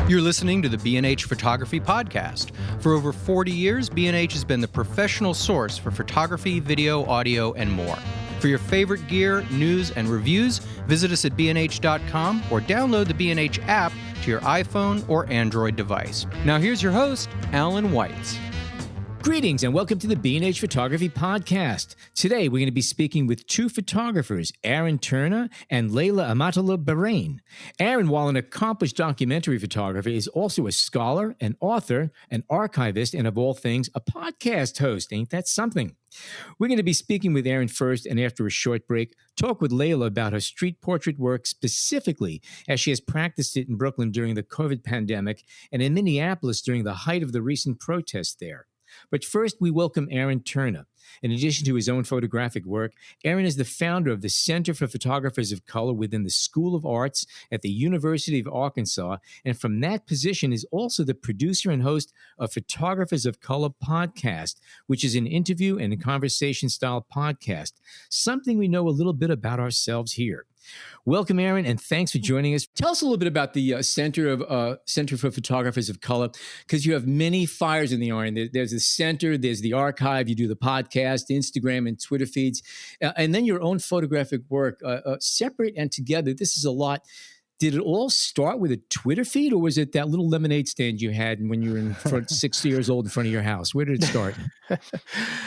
You're listening to the B&H Photography Podcast. For over 40 years, B&H has been the professional source for photography, video, audio, and more. For your favorite gear, news, and reviews, visit us at bnh.com or download the B&H app to your iPhone or Android device. Now here's your host, Alan Weitz. Greetings and welcome to the B&H Photography Podcast. Today we're going to be speaking with two photographers, Aaron Turner and Laylah Amatullah Barrayn. Aaron, while an accomplished documentary photographer, is also a scholar, an author, an archivist, and of all things, a podcast host. Ain't that something? We're going to be speaking with Aaron first, and after a short break, talk with Laylah about her street portrait work specifically, as she has practiced it in Brooklyn during the COVID pandemic and in Minneapolis during the height of the recent protests there. But first, we welcome Aaron Turner. In addition to his own photographic work, Aaron is the founder of the Center for Photographers of Color within the School of Arts at the University of Arkansas, and from that position is also the producer and host of Photographers of Color podcast, which is an interview and a conversation-style podcast, something we know a little bit about ourselves here. Welcome, Aaron, and thanks for joining us. Tell us a little bit about the Center for Photographers of Color, because you have many fires in the iron. There's the center, there's the archive, you do the podcast, Instagram, and Twitter feeds, and then your own photographic work, separate and together. This is a lot. Did it all start with a Twitter feed, or was it that little lemonade stand you had when you were in front, 60 years old in front of your house? Where did it start?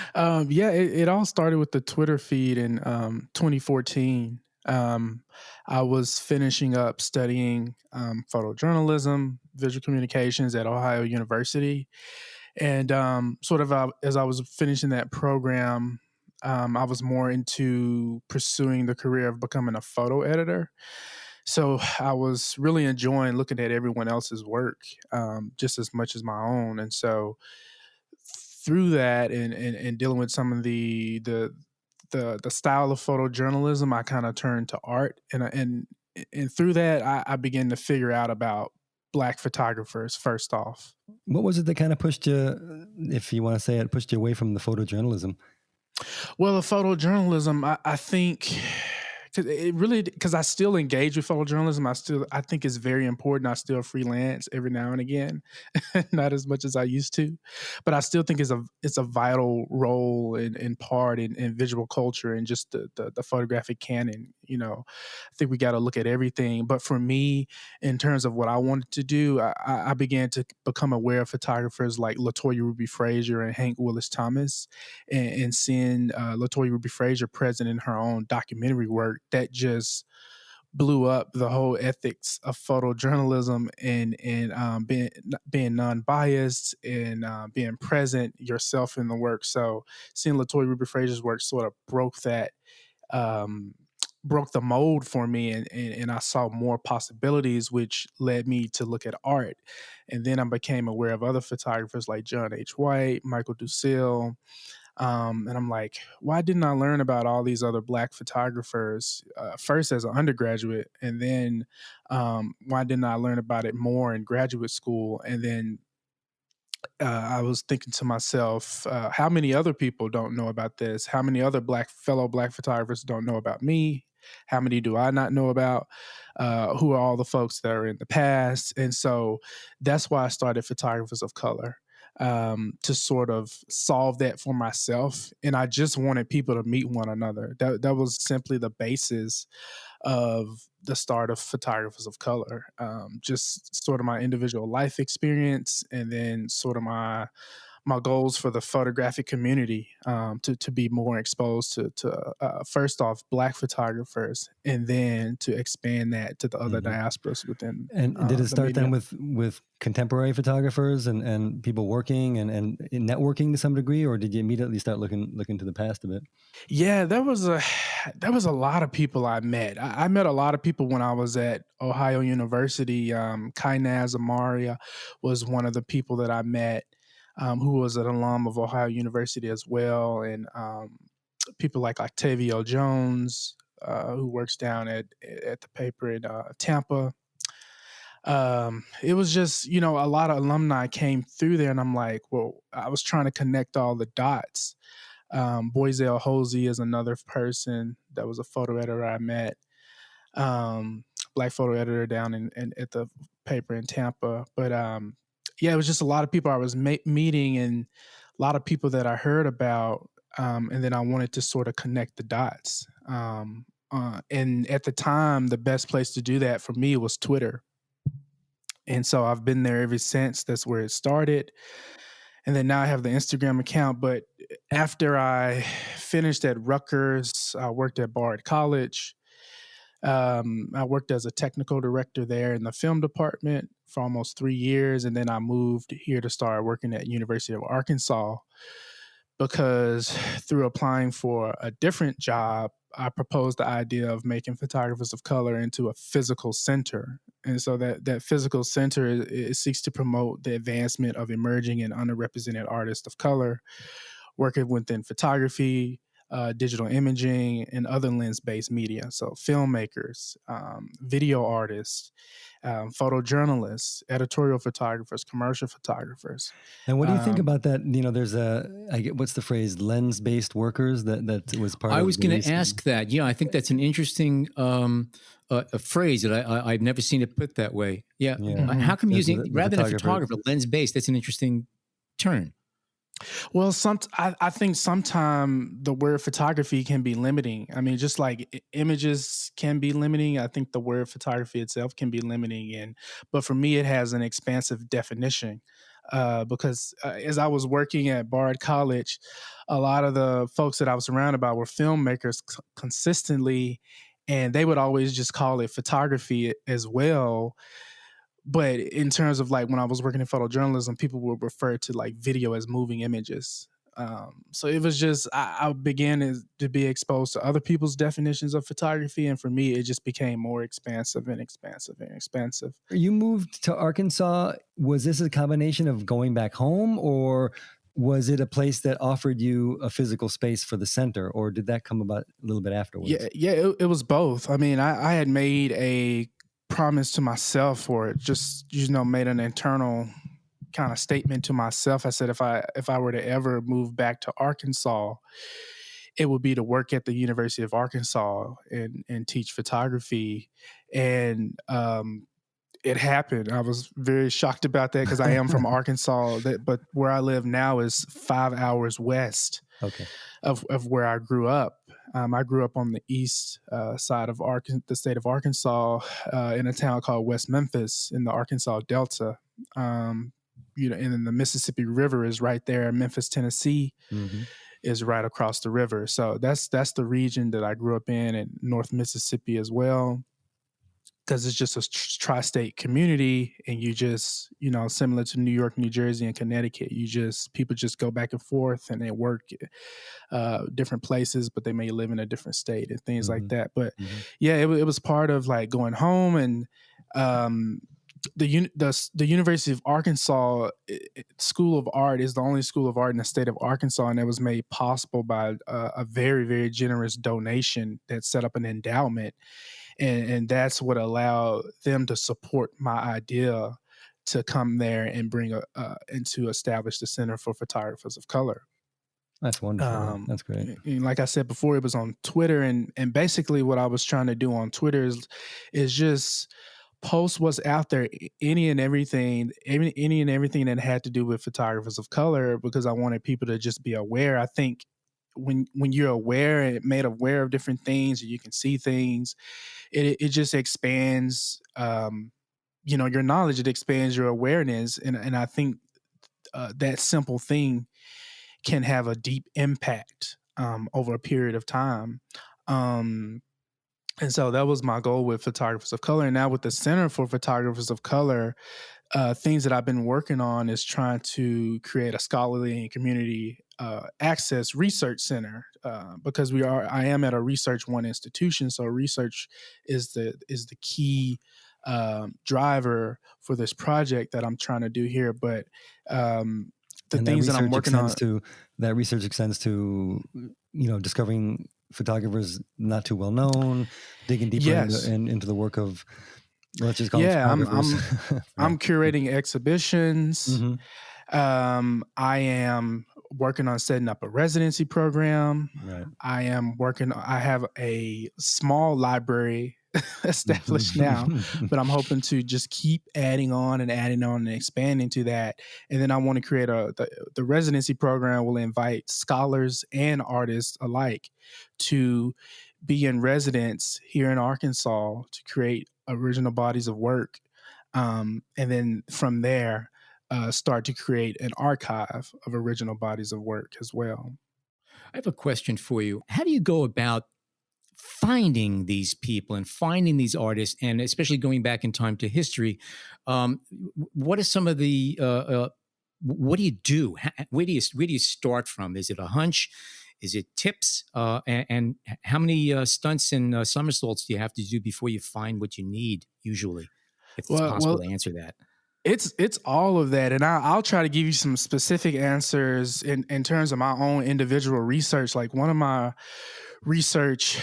It all started with the Twitter feed in 2014. I was finishing up studying photojournalism, visual communications at Ohio University. And as I was finishing that program, I was more into pursuing the career of becoming a photo editor. So I was really enjoying looking at everyone else's work just as much as my own. And so through that and dealing with some of the style of photojournalism, I kind of turned to art, and through that, I began to figure out about Black photographers. First off, what was it that kind of pushed you, if you want to say it, pushed you away from the photojournalism? Well, the photojournalism, I think, because I still engage with photojournalism. I think it's very important. I still freelance every now and again, not as much as I used to, but I still think it's a vital role and part in visual culture and just the photographic canon. You know, I think we got to look at everything. But for me, in terms of what I wanted to do, I began to become aware of photographers like LaToya Ruby Frazier and Hank Willis Thomas, and seeing LaToya Ruby Frazier present in her own documentary work that just blew up the whole ethics of photojournalism and being non-biased and being present yourself in the work. So seeing LaToya Ruby Frazier's work sort of broke the mold for me, and I saw more possibilities, which led me to look at art. And then I became aware of other photographers like John H. White, Michael Ducil. And I'm like, why didn't I learn about all these other Black photographers first as an undergraduate? And then why didn't I learn about it more in graduate school? And then I was thinking to myself, how many other people don't know about this? How many other fellow Black photographers don't know about me? How many do I not know about? Who are all the folks that are in the past? And so that's why I started Photographers of Color, to sort of solve that for myself. And I just wanted people to meet one another. That was simply the basis of the start of Photographers of Color. Just sort of my individual life experience, and then sort of my goals for the photographic community, to be more exposed to first off Black photographers, and then to expand that to the other diasporas within. And did it start then with contemporary photographers and people working and networking to some degree, or did you immediately start looking to the past a bit? Yeah, there was a lot of people I met. I met a lot of people when I was at Ohio University. Kainaz Amaria was one of the people that I met, who was an alum of Ohio University as well, and people like Octavio Jones, who works down at the paper in Tampa. It was just, a lot of alumni came through there, and I'm like, well, I was trying to connect all the dots. Boyzell Hosey is another person that was a photo editor I met. Black photo editor down at the paper in Tampa. But yeah, it was just a lot of people I was meeting, and a lot of people that I heard about, and then I wanted to sort of connect the dots. And at the time, the best place to do that for me was Twitter. And so I've been there ever since. That's where it started. And then now I have the Instagram account. But after I finished at Rutgers, I worked at Bard College. I worked as a technical director there in the film department for almost 3 years. And then I moved here to start working at University of Arkansas, because through applying for a different job, I proposed the idea of making photographers of color into a physical center. And so that physical center, it seeks to promote the advancement of emerging and underrepresented artists of color, working within photography, digital imaging, and other lens-based media. So filmmakers, video artists, photojournalists, editorial photographers, commercial photographers. And what do you think about that? There's what's the phrase, lens-based workers that was part of. I was going to recent... ask that. Yeah, I think that's an interesting a phrase that I've never seen it put that way. Yeah. Mm-hmm. How come using, rather than a photographer, lens-based, that's an interesting turn. Well, I think sometimes the word photography can be limiting. I mean, just like images can be limiting, I think the word photography itself can be limiting. But for me, it has an expansive definition. Because as I was working at Bard College, a lot of the folks that I was surrounded by were filmmakers consistently, and they would always just call it photography as well. But in terms of like when I was working in photojournalism, people would refer to like video as moving images. So it was just, I began to be exposed to other people's definitions of photography. And for me, it just became more expansive and expansive and expansive. You moved to Arkansas. Was this a combination of going back home, or was it a place that offered you a physical space for the center, or did that come about a little bit afterwards? Yeah, it was both. I mean, I had made a promise to myself for it, just made an internal kind of statement to myself. I said if I were to ever move back to Arkansas, it would be to work at the University of Arkansas and teach photography. And it happened. I was very shocked about that because I am from Arkansas, but where I live now is 5 hours west of where I grew up. I grew up on the east side of the state of Arkansas, in a town called West Memphis in the Arkansas Delta. And then the Mississippi River is right there. Memphis, Tennessee is right across the river. So that's the region that I grew up in North Mississippi as well, because it's just a tri-state community, and you just, similar to New York, New Jersey, and Connecticut, people just go back and forth and they work different places, but they may live in a different state and things like that. But yeah, it was part of like going home. And the University of Arkansas School of Art is the only school of art in the state of Arkansas, and it was made possible by a very, very generous donation that set up an endowment. And that's what allowed them to support my idea to come there and bring and to establish the Center for Photographers of Color. That's wonderful. That's great. And like I said before, it was on Twitter, and basically what I was trying to do on Twitter is just post what's out there, any and everything that had to do with photographers of color, because I wanted people to just be aware. I think when you're aware and made aware of different things, and you can see things, it just expands, your knowledge. It expands your awareness, and I think that simple thing can have a deep impact over a period of time. And so that was my goal with Photographers of Color. And now with the Center for Photographers of Color, things that I've been working on is trying to create a scholarly and community access research center, because I am at a Research One institution. So research is the key driver for this project that I'm trying to do here. But the things that I'm working on, that research extends to, discovering photographers not too well known, digging deeper into the work of, let's just call them photographers. I'm curating exhibitions. I am working on setting up a residency program. Right. I have a small library established now, but I'm hoping to just keep adding on and expanding to that. And then I want to create the residency program will invite scholars and artists alike to be in residence here in Arkansas to create original bodies of work. And then from there, start to create an archive of original bodies of work as well. I have a question for you. How do you go about finding these people and finding these artists, and especially going back in time to history? What are some of the what do you do? Where do you start from? Is it a hunch? Is it tips? And how many stunts and somersaults do you have to do before you find what you need? Usually, if it's possible to answer that. It's all of that, and I'll try to give you some specific answers in terms of my own individual research. Like one of my research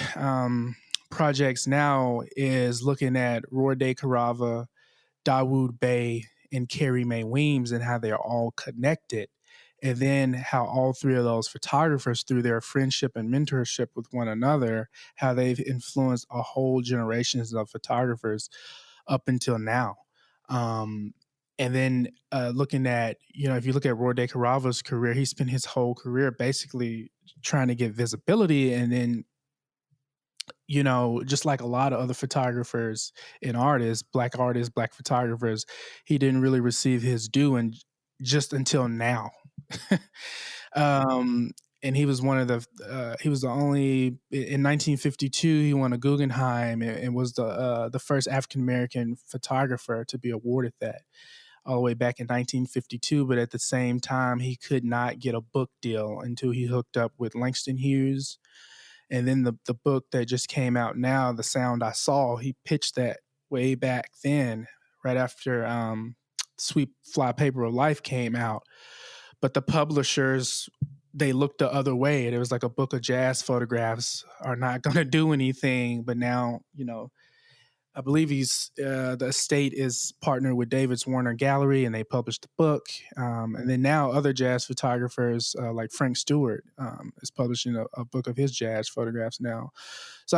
projects now is looking at Rode Carava, Dawood Bey, and Carrie Mae Weems and how they're all connected. And then how all three of those photographers, through their friendship and mentorship with one another, how they've influenced a whole generations of photographers up until now. And then looking at, if you look at Rode Carava's career, he spent his whole career basically trying to get visibility. And then, just like a lot of other photographers and artists, black photographers, he didn't really receive his due and just until now. And he was he was the only, in 1952, he won a Guggenheim and was the first African-American photographer to be awarded that, all the way back in 1952. But at the same time, he could not get a book deal until he hooked up with Langston Hughes. And then the book that just came out now, The Sound I Saw, he pitched that way back then, right after Sweet Fly Paper of Life came out. But the publishers, they looked the other way. It was like a book of jazz photographs are not going to do anything. But now, I believe the estate is partnered with David's Warner Gallery, and they published the book. And then now other jazz photographers like Frank Stewart is publishing a book of his jazz photographs now. So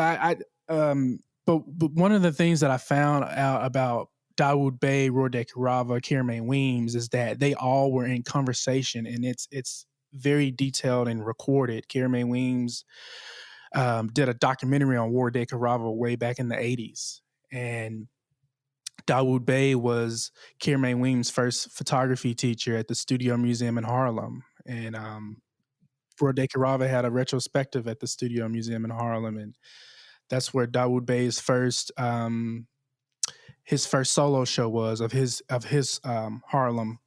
but one of the things that I found out about Dawood Bey, Rode Carava, Carrie Mae Weems is that they all were in conversation, and it's very detailed and recorded. Carrie Mae Weems did a documentary on Rode Carava way back in the 80s. And Dawood Bey was Carrie Mae Weems' first photography teacher at the Studio Museum in Harlem. And Rode Carava had a retrospective at the Studio Museum in Harlem. And that's where Dawood Bey's first solo show was of his Harlem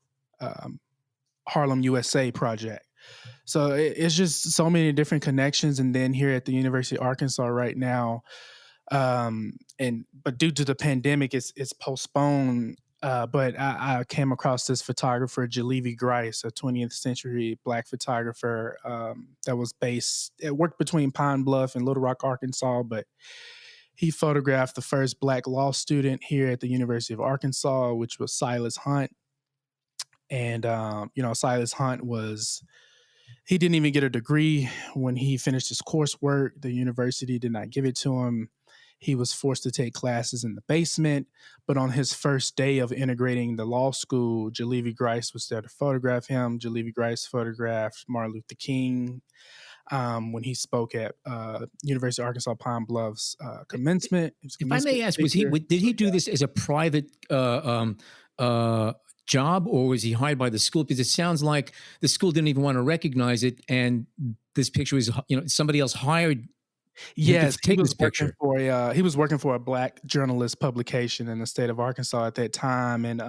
USA project. So it's just so many different connections. And then here at the University of Arkansas right now, but due to the pandemic, it's postponed. But I came across this photographer, Jalevi Grice, a 20th century Black photographer that worked between Pine Bluff and Little Rock, Arkansas. But he photographed the first Black law student here at the University of Arkansas, which was Silas Hunt. And Silas Hunt he didn't even get a degree when he finished his coursework. The university did not give it to him. He was forced to take classes in the basement. But on his first day of integrating the law school, Jalevi Grice was there to photograph him. Jalevi Grice photographed Martin Luther King when he spoke at University of Arkansas Pine Bluff's commencement. If I may ask, did he do this as a private job, or was he hired by the school? Because it sounds like the school didn't even want to recognize it, and this picture was, somebody else hired. Yes, he was working for a Black journalist publication in the state of Arkansas at that time. And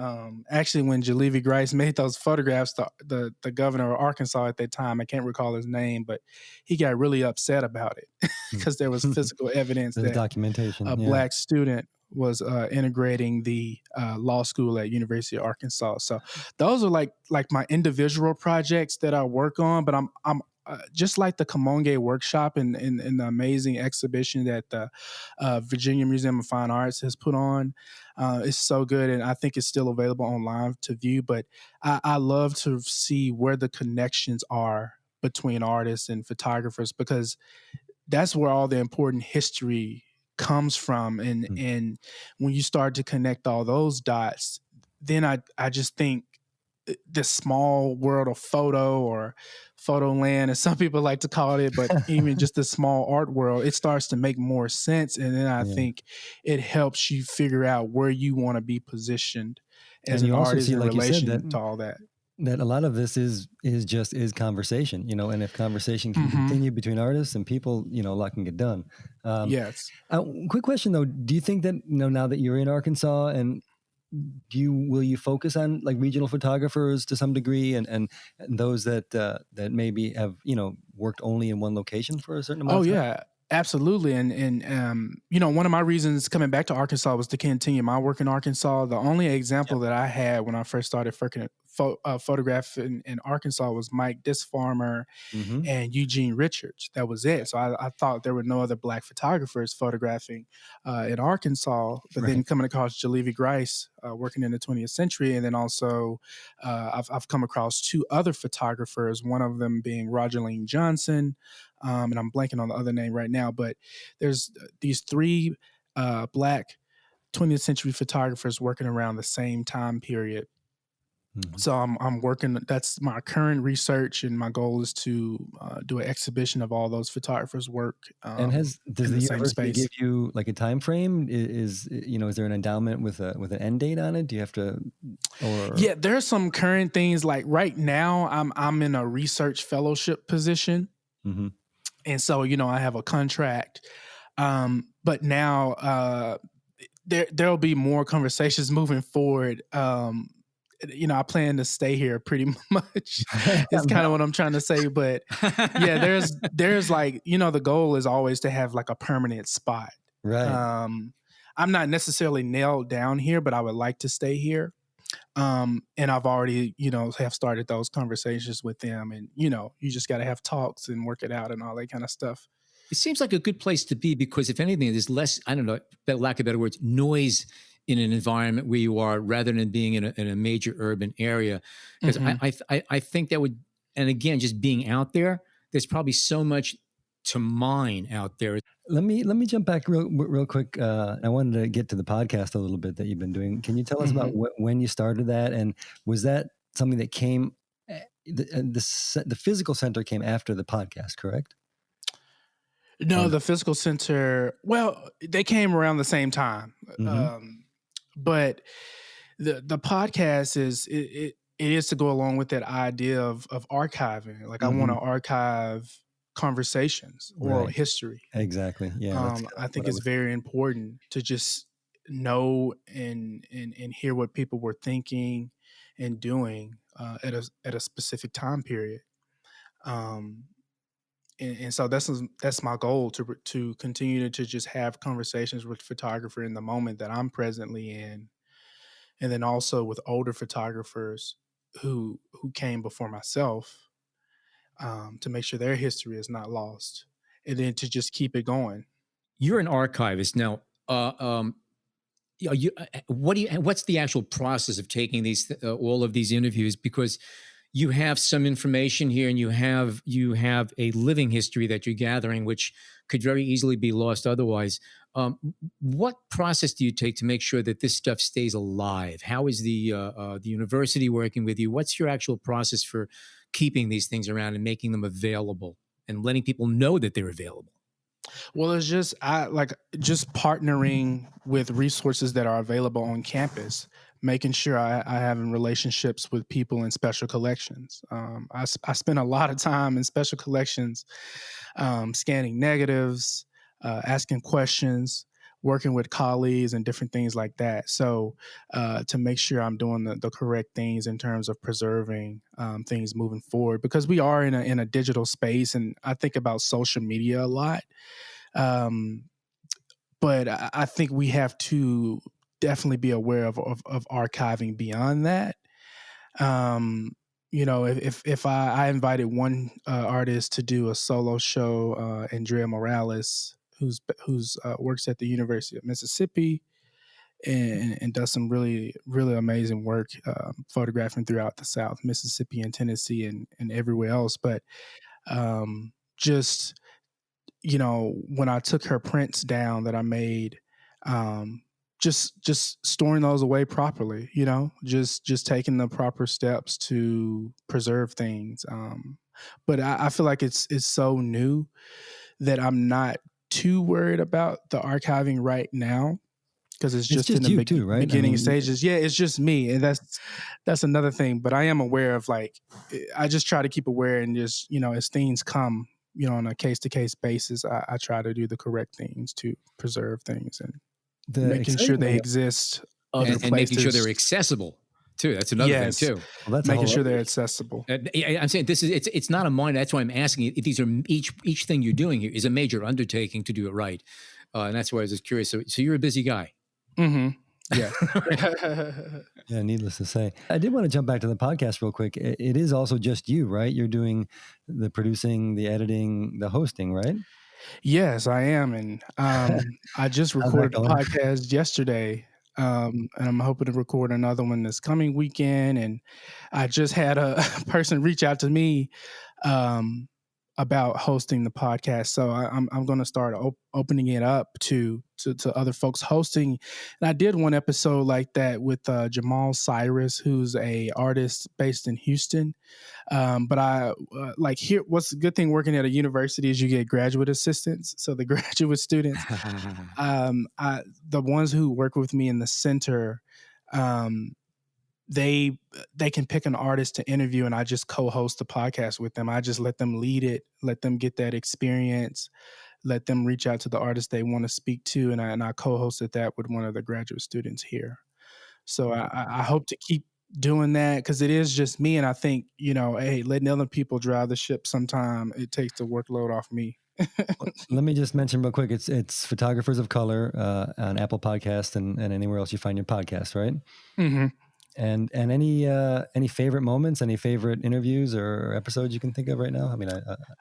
actually, when Jalevi Grice made those photographs, the governor of Arkansas at that time, I can't recall his name, but he got really upset about it because there was physical evidence that documentation, a Black student was integrating the law school at University of Arkansas. So those are like my individual projects that I work on. But I'm just like the Kamonge workshop and the amazing exhibition that the Virginia Museum of Fine Arts has put on. It's so good, and I think it's still available online to view. But I love to see where the connections are between artists and photographers, because that's where all the important history comes from. And when you start to connect all those dots, then I just think this small world of photo, or photo land, as some people like to call it, but even just the small art world, it starts to make more sense. And then I Yeah. think it helps you figure out where you want to be positioned as And an you also artist see, in like you said, relation to all that. that a lot of this is just conversation, and if conversation can Mm-hmm. continue between artists and people, a lot can get done. Yes. Quick question though, do you think that now that you're in Arkansas, and will you focus on like regional photographers to some degree, and those that maybe have worked only in one location for a certain amount Oh of time? yeah, absolutely. And one of my reasons coming back to Arkansas was to continue my work in Arkansas. The only example that I had when I first started photographing in Arkansas was Mike Disfarmer Mm-hmm. and Eugene Richards. That was it. So I thought there were no other Black photographers photographing in Arkansas. But then Right. coming across Jalevi Grice, working in the 20th century, and then also I've come across two other photographers. One of them being Roger Ling Johnson, and I'm blanking on the other name right now. But there's these three Black 20th century photographers working around the same time period. Mm-hmm. So I'm working. That's my current research, and my goal is to do an exhibition of all those photographers' work And does in the the same university space. give you like a time frame? Is there an endowment with an end date on it? Do you have to, or Yeah, there's some current things. Like right now, I'm in a research fellowship position, mm-hmm. and so I have a contract. But now there'll be more conversations moving forward. I plan to stay here pretty much. It's kind of what I'm trying to say. But yeah, there's like, the goal is always to have like a permanent spot. Right. I'm not necessarily nailed down here, but I would like to stay here. And I've already, have started those conversations with them, and, you just got to have talks and work it out and all that kind of stuff. It seems like a good place to be because, if anything, there's less, I don't know, lack of better words, noise in an environment where you are rather than being in a major urban area. Because I think that would, and again, just being out there, there's probably so much to mine out there. Let me jump back real quick. I wanted to get to the podcast a little bit that you've been doing. Can you tell us about when you started that, and was that something that came? The physical center came after the podcast, correct? No, the physical center. Well, they came around the same time, but the podcast it is to go along with that idea of archiving. Like I want to archive conversations, oral history. Exactly. Yeah. I think it's very important to just know and hear what people were thinking and doing at a specific time period. And so that's my goal, to continue to just have conversations with photographer in the moment that I'm presently in, and then also with older photographers who came before myself, to make sure their history is not lost, and then to just keep it going. You're an archivist now. What's the actual process of taking these all of these interviews? Because you have some information here, and you have a living history that you're gathering, which could very easily be lost otherwise. What process do you take to make sure that this stuff stays alive? How is the university working with you? What's your actual process for keeping these things around and making them available and letting people know that they're available? Well, it's just partnering with resources that are available on campus, making sure I have relationships with people in special collections. I spend a lot of time in special collections, scanning negatives, asking questions, working with colleagues and different things like that. So to make sure I'm doing the correct things in terms of preserving things moving forward, because we are in a digital space, and I think about social media a lot. But I think we have to definitely be aware of archiving beyond that. If I invited one artist to do a solo show, Andrea Morales, who's works at the University of Mississippi, and does some really, really amazing work photographing throughout the South, Mississippi and Tennessee and everywhere else. But just when I took her prints down that I made, just storing those away properly, just taking the proper steps to preserve things. But I feel like it's so new that I'm not too worried about the archiving right now, because it's It's just in just the you too, right? I beginning mean, stages. Yeah, it's just me, and that's another thing. But I am aware of, like, I just try to keep aware, and just as things come, on a case to case basis, I try to do the correct things to preserve things and the making sure exciting they thing, exist other and making sure places. they're accessible too. That's another thing Yes, too. well, that's a making whole sure other they're issue. accessible. I'm saying it's not a minor. That's why I'm asking you. These are each thing you're doing here is a major undertaking to do it right, and that's why I was just curious. So you're a busy guy. Mm-hmm. Yeah. Yeah, needless to say. I did want to jump back to the podcast real quick. It is also just you, right? You're doing the producing, the editing, the hosting, right? Yes, I am, and I just How's that recorded a going? podcast yesterday, and I'm hoping to record another one this coming weekend. And I just had a person reach out to me um, about hosting the podcast, so I'm going to start opening it up to other folks hosting. And I did one episode like that with Jamal Cyrus, who's a artist based in Houston. But I like here. What's the good thing working at a university is you get graduate assistants. So the graduate students, the ones who work with me in the center, um, they can pick an artist to interview, and I just co-host the podcast with them. I just let them lead it, let them get that experience, let them reach out to the artist they want to speak to, and I co-hosted that with one of the graduate students here. So I hope to keep doing that, because it is just me. And I think, hey, letting other people drive the ship sometime, it takes the workload off me. Let me just mention real quick. It's Photographers of Color on Apple Podcast and anywhere else you find your podcast, right? Mm-hmm. And any favorite moments, any favorite interviews or episodes you can think of right now? I mean,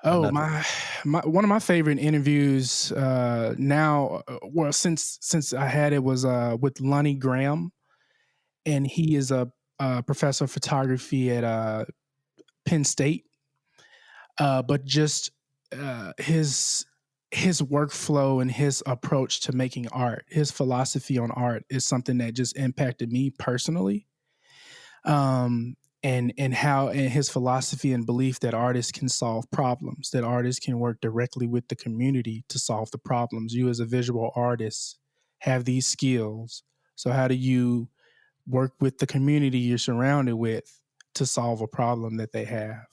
Oh, my one of my favorite interviews now, well, since I had it, was with Lonnie Graham, and he is a professor of photography at Penn State. But just his workflow and his approach to making art, his philosophy on art, is something that just impacted me personally. And how, and his philosophy and belief that artists can solve problems, that artists can work directly with the community to solve the problems. You, as a visual artist, have these skills. So how do you work with the community you're surrounded with to solve a problem that they have?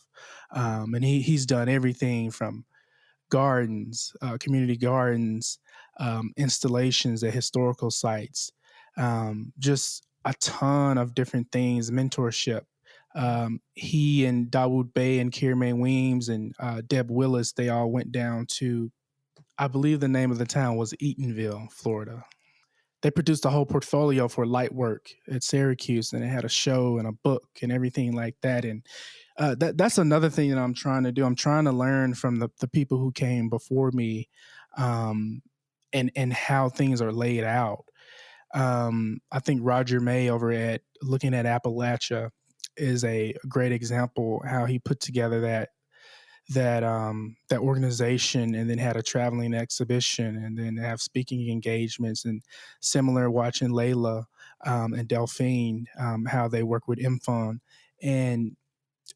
And he's done everything from gardens, community gardens, installations at historical sites, just a ton of different things, mentorship. He and Dawood Bey and Kiermay Weems and Deb Willis, they all went down to, I believe the name of the town was Eatonville, Florida. They produced a whole portfolio for light work at Syracuse, and it had a show and a book and everything like that. And that's another thing that I'm trying to do. I'm trying to learn from the people who came before me, and how things are laid out. I think Roger May over at Looking at Appalachia is a great example how he put together that organization, and then had a traveling exhibition, and then have speaking engagements. And similar, watching Laylah and Delphine, how they work with Imfon, and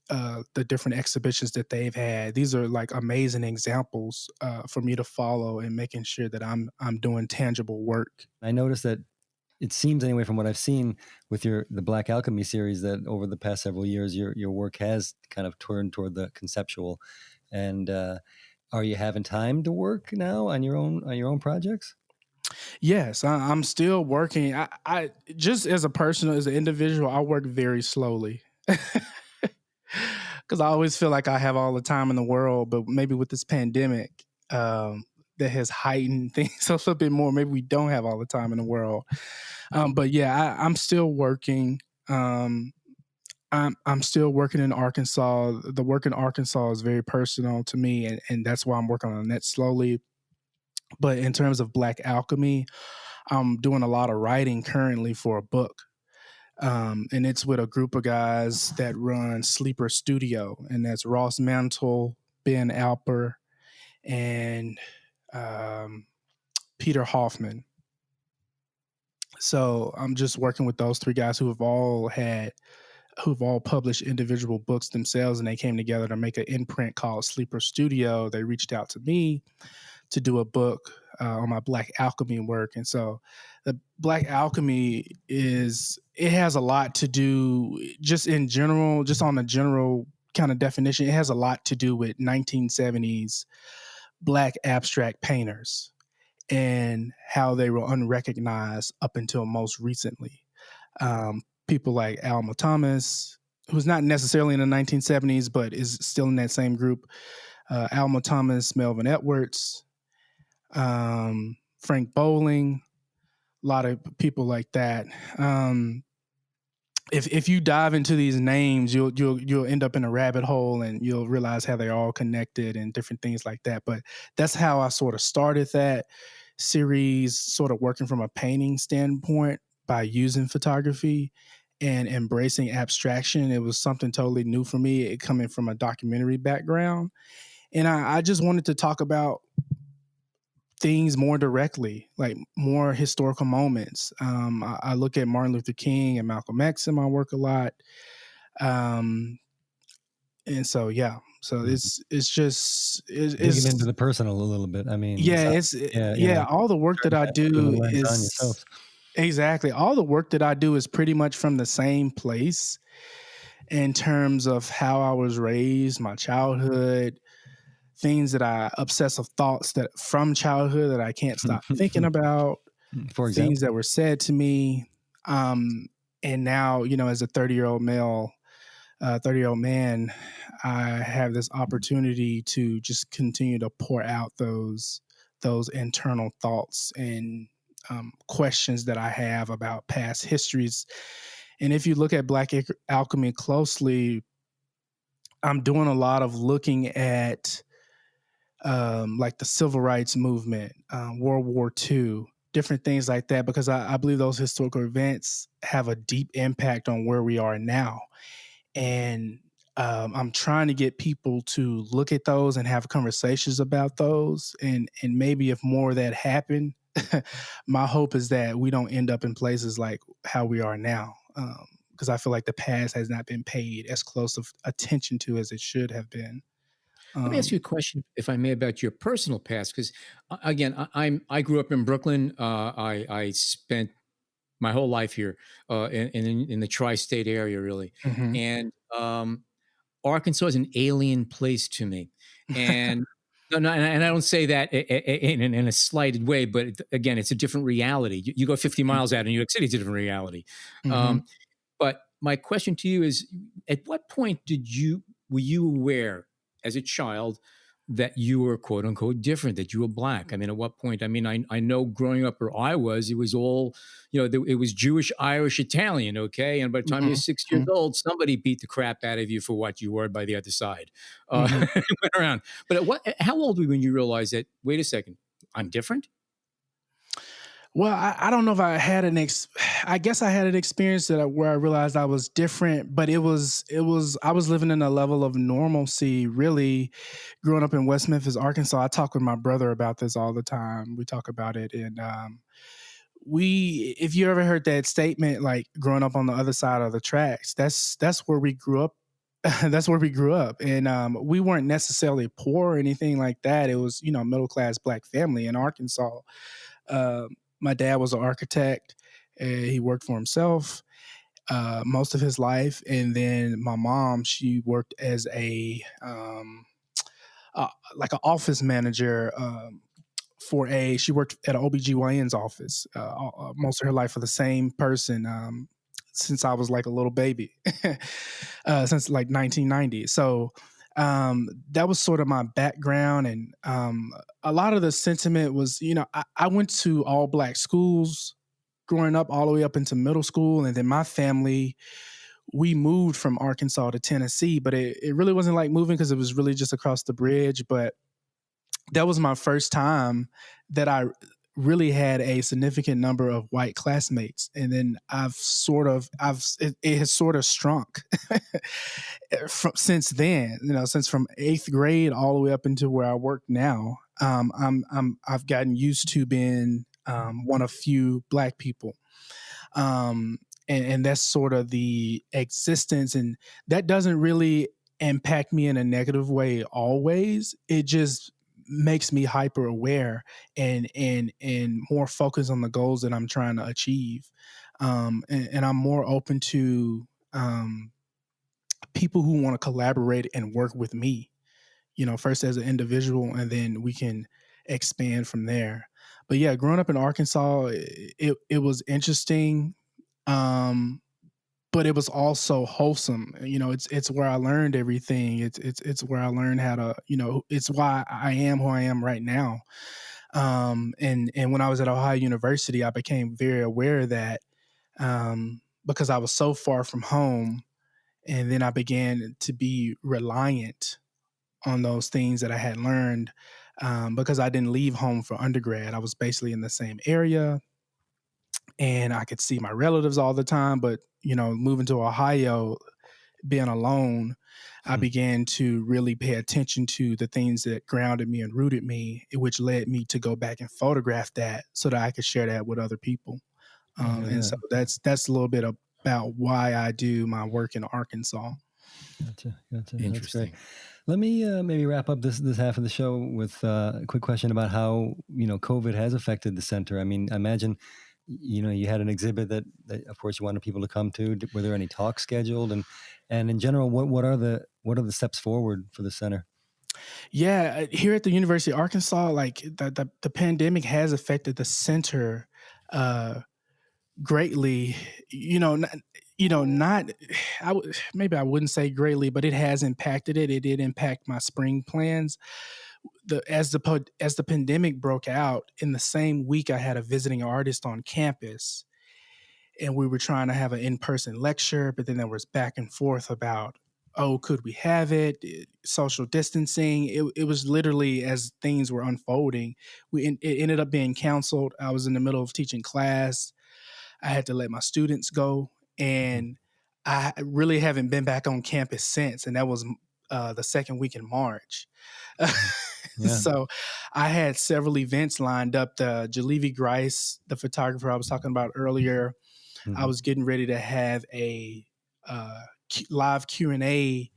the different exhibitions that they've had. These are like amazing examples for me to follow, and making sure that I'm doing tangible work. I noticed that it seems, anyway, from what I've seen with the Black Alchemy series, that over the past several years, your work has kind of turned toward the conceptual. And are you having time to work now on your own projects? Yes, I'm still working. I just, as a person, as an individual, I work very slowly. Because I always feel like I have all the time in the world, but maybe with this pandemic, that has heightened things a little bit more. Maybe we don't have all the time in the world. But yeah, I'm still working. I'm still working in Arkansas. The work in Arkansas is very personal to me, and that's why I'm working on that slowly. But in terms of Black Alchemy, I'm doing a lot of writing currently for a book. And it's with a group of guys that run Sleeper Studio, and that's Ross Mantle, Ben Alper, and Peter Hoffman. So I'm just working with those three guys who've all published individual books themselves, and they came together to make an imprint called Sleeper Studio. They reached out to me to do a book on my Black Alchemy work. And so the Black Alchemy it has a lot to do just in general, just on a general kind of definition. It has a lot to do with 1970s Black abstract painters and how they were unrecognized up until most recently. People like Alma Thomas, who's not necessarily in the 1970s, but is still in that same group. Alma Thomas, Melvin Edwards, Frank Bowling, a lot of people like that. If you dive into these names, you'll end up in a rabbit hole, and you'll realize how they're all connected and different things like that. But that's how I sort of started that series, sort of working from a painting standpoint by using photography and embracing abstraction. It was something totally new for me, it coming from a documentary background. And I just wanted to talk about things more directly, like more historical moments. I look at Martin Luther King and Malcolm X in my work a lot. And so, yeah. So it's digging into the personal a little bit. I mean, all the work that I do is exactly all the work that I do is pretty much from the same place in terms of how I was raised, my childhood, things that obsessive thoughts that from childhood that I can't stop thinking about, for example, things that were said to me. And now, as a 30-year-old male, 30-year-old man, I have this opportunity to just continue to pour out those internal thoughts and questions that I have about past histories. And if you look at Black Alchemy closely, I'm doing a lot of looking at like the civil rights movement, World War II, different things like that, because I believe those historical events have a deep impact on where we are now. And I'm trying to get people to look at those and have conversations about those. And maybe if more of that happened, my hope is that we don't end up in places like how we are now. Because I feel like the past has not been paid as close of attention to as it should have been. Let me ask you a question, if I may, about your personal past, because again, I grew up in Brooklyn. I spent my whole life here in the tri-state area, really, and Arkansas is an alien place to me, and and I don't say that in a slighted way, but again, it's a different reality. You go 50 miles out of New York City, it's a different reality. But my question to you is: at what point were you aware as a child that you were quote unquote different, that you were Black? I mean, at what point? I mean, I know growing up where I was, it was all, it was Jewish, Irish, Italian. Okay. And by the time you're 6 years old, somebody beat the crap out of you for what you were by the other side. It went around. But how old were you when you realized that, wait a second, I'm different? Well, I don't know if I had I guess I had an experience where I realized I was different, but I was living in a level of normalcy, really, growing up in West Memphis, Arkansas. I talk with my brother about this all the time. We talk about it. And if you ever heard that statement, like growing up on the other side of the tracks, that's where we grew up. That's where we grew up. And we weren't necessarily poor or anything like that. It was, middle-class Black family in Arkansas. My dad was an architect. He worked for himself most of his life. And then my mom, she worked as like an office manager she worked at an OBGYN's office most of her life for the same person since I was like a little baby, since like 1990. So that was sort of my background. And a lot of the sentiment was, I went to all Black schools growing up all the way up into middle school. And then my family, we moved from Arkansas to Tennessee, but it really wasn't like moving because it was really just across the bridge. But that was my first time that really had a significant number of white classmates, and then it has sort of shrunk since then. Since from 8th grade all the way up into where I work now. I've gotten used to being one of few Black people. Um, and that's sort of the existence, and that doesn't really impact me in a negative way always. It just makes me hyper aware and more focused on the goals that I'm trying to achieve. And I'm more open to people who want to collaborate and work with me, first as an individual, and then we can expand from there. But yeah, growing up in Arkansas, it was interesting. But it was also wholesome. It's where I learned everything. It's where I learned how to, it's why I am who I am right now. And when I was at Ohio University, I became very aware of that, because I was so far from home, and then I began to be reliant on those things that I had learned, because I didn't leave home for undergrad. I was basically in the same area, and I could see my relatives all the time. But moving to Ohio, being alone, I began to really pay attention to the things that grounded me and rooted me, which led me to go back and photograph that so that I could share that with other people. And so that's a little bit about why I do my work in Arkansas. Gotcha. Interesting. That's great. Let me maybe wrap up this half of the show with a quick question about how COVID has affected the center. I mean, I imagine you had an exhibit that of course you wanted people to come to. Were there any talks scheduled, and in general, what are the steps forward for the center? Yeah, here at the University of Arkansas, like the pandemic has affected the center greatly. Not maybe I wouldn't say greatly, but it has impacted it. It did impact my spring plans. As the pandemic broke out, in the same week I had a visiting artist on campus, and we were trying to have an in-person lecture, but then there was back and forth about, could we have it? Social distancing. It was literally, as things were unfolding, it ended up being canceled. I was in the middle of teaching class. I had to let my students go, and I really haven't been back on campus since. And that was the second week in March. Yeah. So I had several events lined up. The Jalevi Grice, the photographer I was talking about earlier, I was getting ready to have a live Q&A,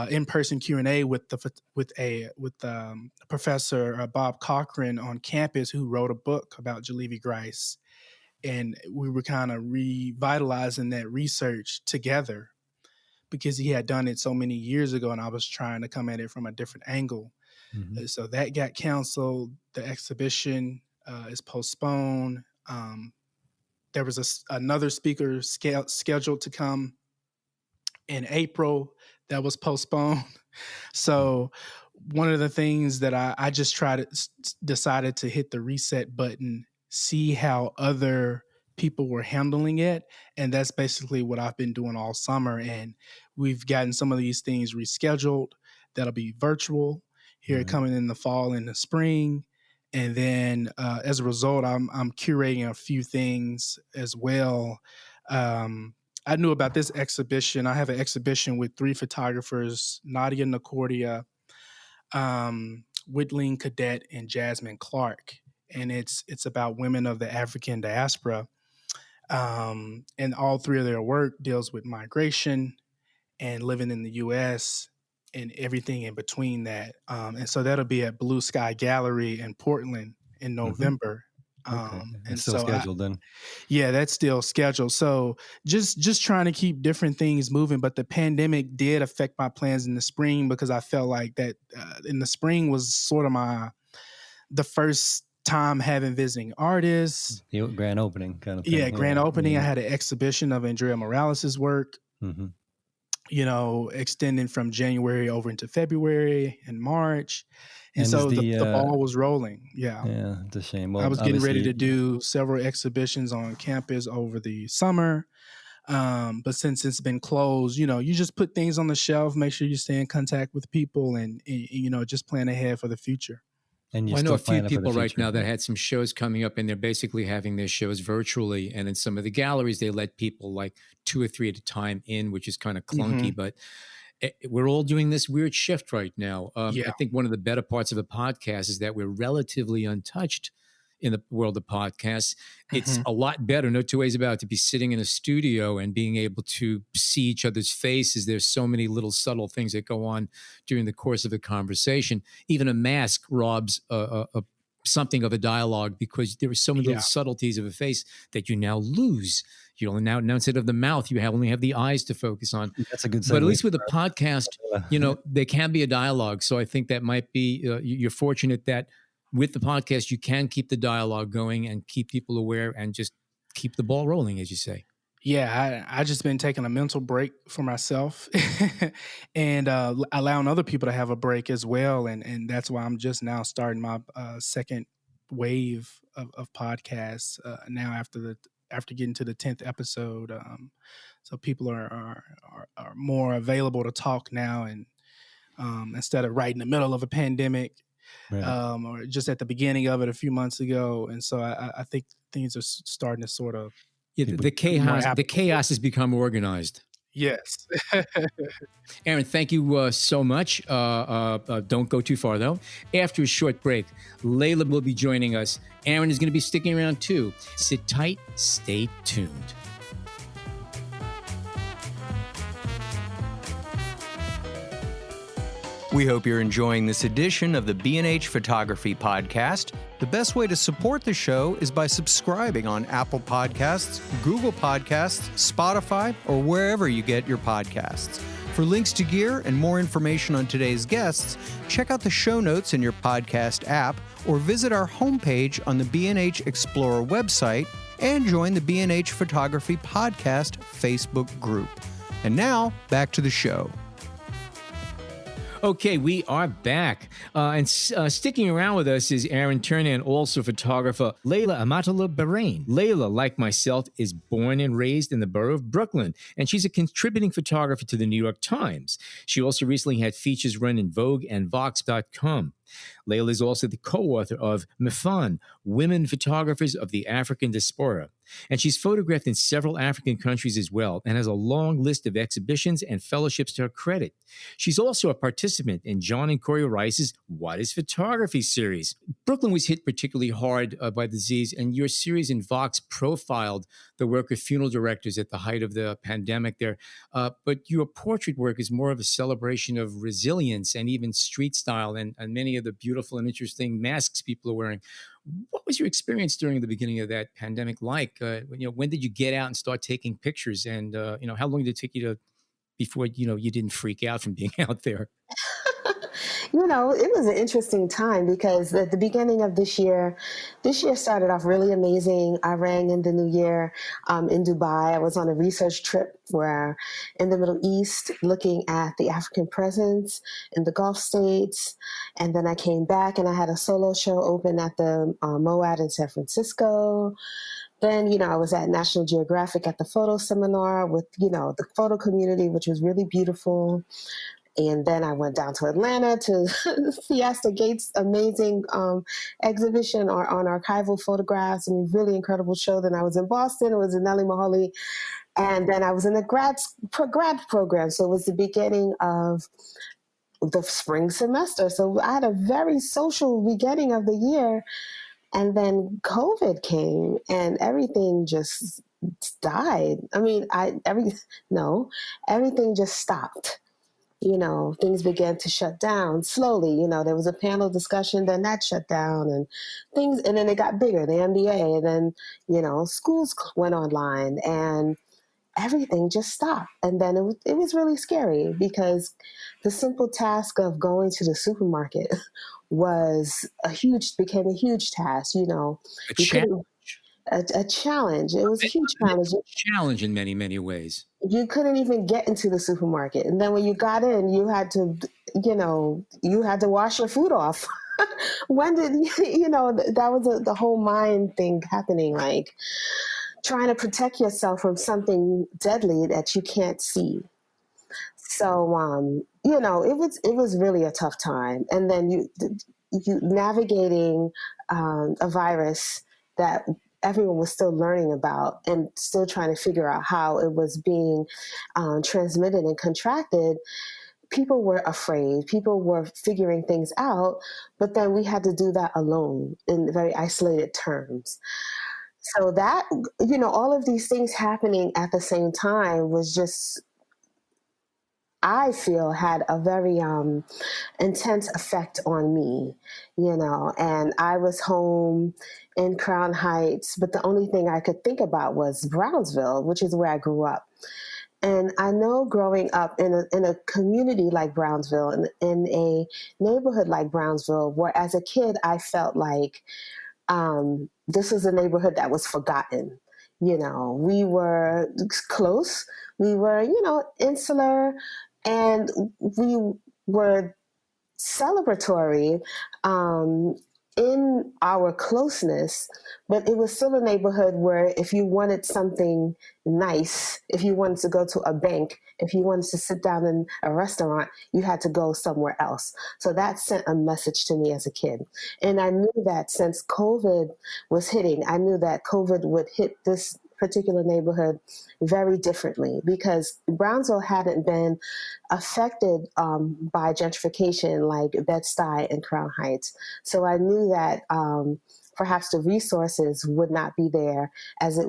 in-person Q&A with Professor Bob Cochran on campus, who wrote a book about Jalevi Grice. And we were kind of revitalizing that research together, because he had done it so many years ago, and I was trying to come at it from a different angle. So that got canceled. The exhibition is postponed. There was another speaker scheduled to come in April that was postponed. So one of the things that I just decided to hit the reset button, see how other people were handling it. And that's basically what I've been doing all summer. And we've gotten some of these things rescheduled. That'll be virtual here coming in the fall and the spring. And then as a result, I'm curating a few things as well. I knew about this exhibition. I have an exhibition with 3 photographers, Nadia Nacordia, Whitleen Cadet, and Jasmine Clark. And it's about women of the African diaspora. And all 3 of their work deals with migration and living in the U.S. and everything in between that. And so that'll be at Blue Sky Gallery in Portland in November. Okay. And It's still scheduled then. Yeah, that's still scheduled. So just trying to keep different things moving. But the pandemic did affect my plans in the spring, because I felt like that in the spring was sort of the first time having visiting artists. The grand opening kind of thing. Yeah, grand opening. I had an exhibition of Andrea Morales' work, extending from January over into February and March. And so the ball was rolling. Yeah. Yeah, it's a shame. Well, I was getting ready to do several exhibitions on campus over the summer. But since it's been closed, you just put things on the shelf, make sure you stay in contact with people, and just plan ahead for the future. And you Well, I know still a few plan it for the people right future. now that had some shows coming up, and they're basically having their shows virtually. And in some of the galleries, they let people like 2 or 3 at a time in, which is kind of clunky. But we're all doing this weird shift right now. Yeah. I think one of the better parts of a podcast is that we're relatively untouched in the world of podcasts. It's a lot better, no two ways about it, to be sitting in a studio and being able to see each other's faces. There's so many little subtle things that go on during the course of a conversation. Even a mask robs something of a dialogue, because there are so many little subtleties of a face that you now lose. You only now instead of the mouth, you only have the eyes to focus on. That's a good segue. But at least with a podcast, there can be a dialogue. So I think that might be, you're fortunate that with the podcast, you can keep the dialogue going and keep people aware and just keep the ball rolling, as you say. Yeah, I just been taking a mental break for myself and allowing other people to have a break as well. And that's why I'm just now starting my second wave of podcasts now after getting to the 10th episode. So people are more available to talk now, and instead of right in the middle of a pandemic. Right. Or just at the beginning of it a few months ago. And so I think things are starting to sort of the chaos has become organized. Yes. Aaron, thank you so much. Don't go too far, though. After a short break, Laylah will be joining us. Aaron is going to be sticking around, too. Sit tight. Stay tuned. We hope you're enjoying this edition of the B&H Photography Podcast. The best way to support the show is by subscribing on Apple Podcasts, Google Podcasts, Spotify, or wherever you get your podcasts. For links to gear and more information on today's guests, check out the show notes in your podcast app or visit our homepage on the B&H Explorer website and join the B&H Photography Podcast Facebook group. And now, back to the show. Okay, we are back. And sticking around with us is Aaron Turner and also photographer Laylah Amatullah Barrayn. Laylah, like myself, is born and raised in the borough of Brooklyn, and she's a contributing photographer to the New York Times. She also recently had features run in Vogue and Vox.com. Laylah is also the co-author of Mifan, Women Photographers of the African Diaspora. And she's photographed in several African countries as well, and has a long list of exhibitions and fellowships to her credit. She's also a participant in John and Corey Rice's What is Photography series. Brooklyn was hit particularly hard by the disease, and your series in Vox profiled the work of funeral directors at the height of the pandemic there. But your portrait work is more of a celebration of resilience and even street style and many of the beautiful and interesting masks people are wearing. What was your experience during the beginning of that pandemic like? When did you get out and start taking pictures? And, how long did it take you before, you didn't freak out from being out there? It was an interesting time because at the beginning of this year started off really amazing. I rang in the new year in Dubai. I was on a research trip where in the Middle East looking at the African presence in the Gulf states. And then I came back and I had a solo show open at the MOAD in San Francisco. Then, I was at National Geographic at the photo seminar with, the photo community, which was really beautiful. And then I went down to Atlanta to Fiesta Gates' amazing exhibition on archival photographs and a really incredible show. Then I was in Boston. It was in Nellie Mahoney. And then I was in a grad program. So it was the beginning of the spring semester. So I had a very social beginning of the year. And then COVID came and everything just died. I mean, everything just stopped. Things began to shut down slowly. There was a panel discussion, then that shut down and then it got bigger, the MBA, and then, schools went online and everything just stopped. And then it was really scary because the simple task of going to the supermarket became a huge task, A challenge. A challenge. It was a huge challenge. Challenge in many, many ways. You couldn't even get into the supermarket. And then when you got in, you had to wash your food off. When did, that was the whole mind thing happening, like trying to protect yourself from something deadly that you can't see. So, it was really a tough time. And then navigating a virus that everyone was still learning about and still trying to figure out how it was being transmitted and contracted. People were afraid. People were figuring things out, but then we had to do that alone in very isolated terms. So that, all of these things happening at the same time was just, I feel, had a very intense effect on me, and I was home in Crown Heights, but the only thing I could think about was Brownsville, which is where I grew up. And I know growing up in a community like Brownsville, in a neighborhood like Brownsville, where as a kid I felt like this was a neighborhood that was forgotten. We were close, we were, insular, and we were celebratory in our closeness, but it was still a neighborhood where if you wanted something nice, if you wanted to go to a bank, if you wanted to sit down in a restaurant, you had to go somewhere else. So that sent a message to me as a kid. And I knew that since COVID was hitting, I knew that COVID would hit this particular neighborhood very differently, because Brownsville hadn't been affected by gentrification like Bed-Stuy and Crown Heights. So I knew that perhaps the resources would not be there as it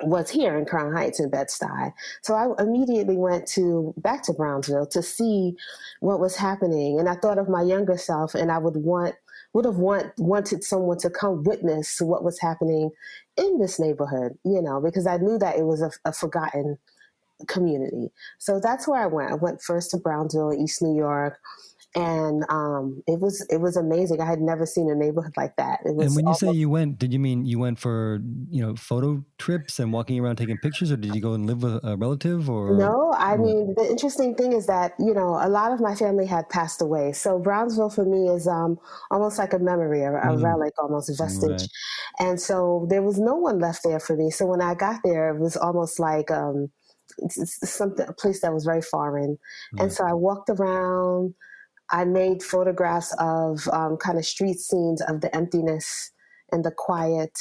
was here in Crown Heights and Bed-Stuy. So I immediately went back to Brownsville to see what was happening. And I thought of my younger self, and I would have wanted someone to come witness what was happening in this neighborhood, because I knew that it was a forgotten community. So that's where I went. I went first to Brownsville, East New York, and it was amazing. I had never seen a neighborhood like that. It was. And when you say you went, did you mean you went for photo trips and walking around taking pictures, or did you go and live with a relative? Or no, I mean, the interesting thing is that a lot of my family had passed away. So Brownsville for me is almost like a memory, a relic, almost a vestige. Right. And so there was no one left there for me. So when I got there, it was almost like a place that was very foreign. Right. And so I walked around. I made photographs of kind of street scenes of the emptiness and the quiet.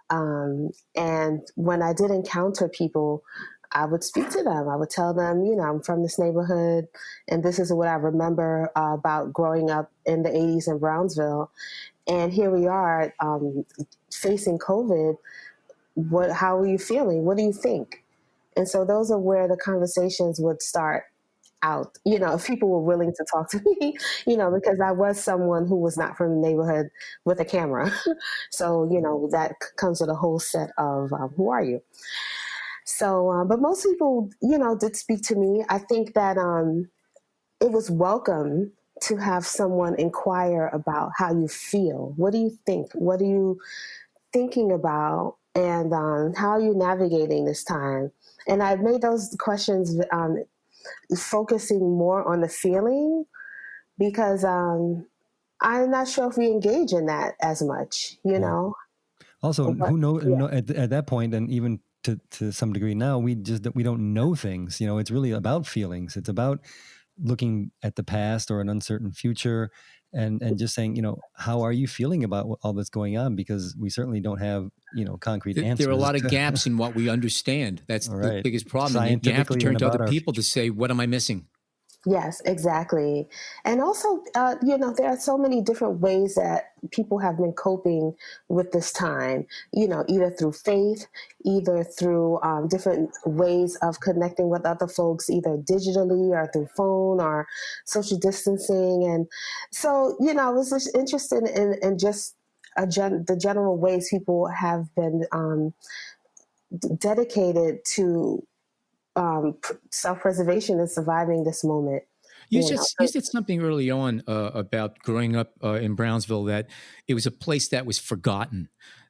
And when I did encounter people, I would speak to them. I would tell them, I'm from this neighborhood, and this is what I remember about growing up in the 80s in Brownsville. And here we are facing COVID. How are you feeling? What do you think? And so those are where the conversations would start out, if people were willing to talk to me, because I was someone who was not from the neighborhood with a camera. So, that comes with a whole set of who are you? So, but most people, did speak to me. I think that it was welcome to have someone inquire about how you feel. What do you think? What are you thinking about? And how are you navigating this time? And I made those questions focusing more on the feeling, because I'm not sure if we engage in that as much, Also, but, who knows? At that point, and even to some degree now, we don't know things. It's really about feelings. It's about looking at the past or an uncertain future, and just saying, how are you feeling about all that's going on? Because we certainly don't have concrete answers. There are a lot of gaps in what we understand. That's the biggest problem. You have to turn to other people to say, what am I missing? Yes, exactly. And also, there are so many different ways that people have been coping with this time, either through faith, either through different ways of connecting with other folks, either digitally or through phone or social distancing. And so, I was just interested in just the general ways people have been dedicated to self-preservation and surviving this moment. You said something early on about growing up in Brownsville, that it was a place that was forgotten.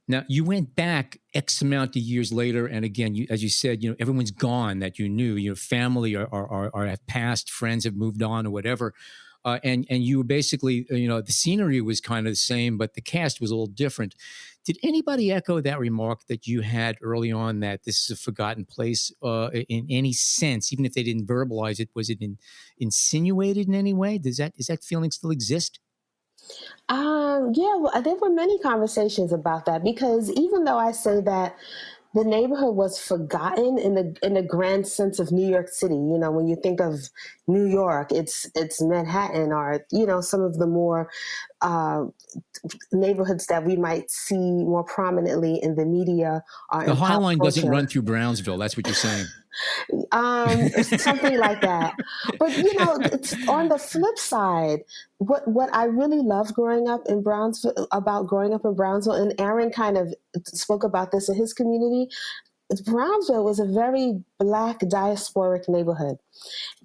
Now, you went back X amount of years later, and again, as you said, everyone's gone that you knew. Your family are have passed, friends have moved on, or whatever. And you were basically, the scenery was kind of the same, but the cast was a little different. Did anybody echo that remark that you had early on, that this is a forgotten place in any sense, even if they didn't verbalize it? Was it insinuated in any way? Does that feeling still exist? Yeah, well, there were many conversations about that because even though I say that the neighborhood was forgotten in the grand sense of New York City, when you think of New York, it's Manhattan or some of the more uh, neighborhoods that we might see more prominently in the media or The in High pop Line doesn't run culture. through Brownsville. That's what you're saying. Something like that. But it's on the flip side, what I really loved growing up in Brownsville about growing up in Brownsville, and Aaron kind of spoke about this in his community. Brownsville was a very Black diasporic neighborhood.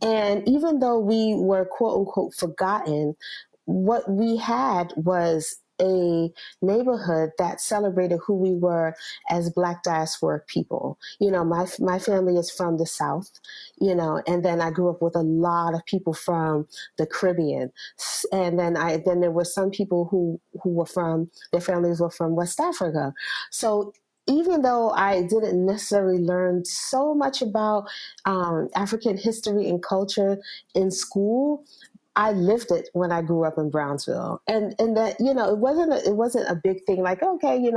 And even though we were quote unquote forgotten, what we had was a neighborhood that celebrated who we were as Black diasporic people. My family is from the South, and then I grew up with a lot of people from the Caribbean. And then there were some people who were from, their families were from West Africa. So even though I didn't necessarily learn so much about African history and culture in school, I lived it when I grew up in Brownsville, and that it wasn't a big thing like okay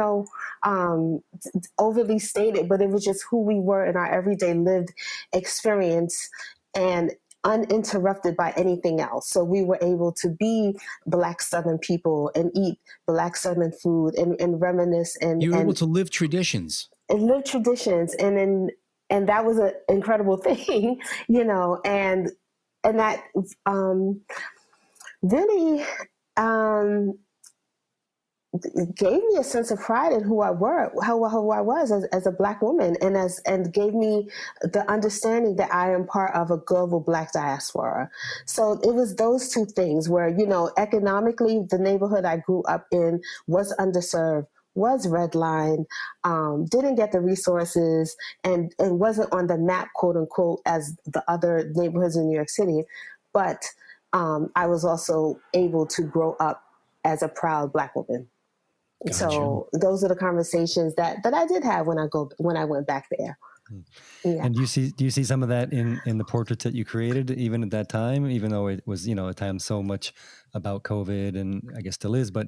overly stated, but it was just who we were in our everyday lived experience and uninterrupted by anything else. So we were able to be Black Southern people and eat Black Southern food and reminisce You were able to live traditions. and live traditions, and that was an incredible thing, and that really gave me a sense of pride in who I was as a Black woman, and gave me the understanding that I am part of a global Black diaspora. So it was those two things where, economically, the neighborhood I grew up in was underserved, was redlined, didn't get the resources, and wasn't on the map, quote unquote, as the other neighborhoods in New York City. But I was also able to grow up as a proud Black woman. Gotcha. So those are the conversations that I did have when I went back there. Yeah. And do you see some of that in the portraits that you created, even at that time, even though it was, a time so much about COVID and I guess still is, but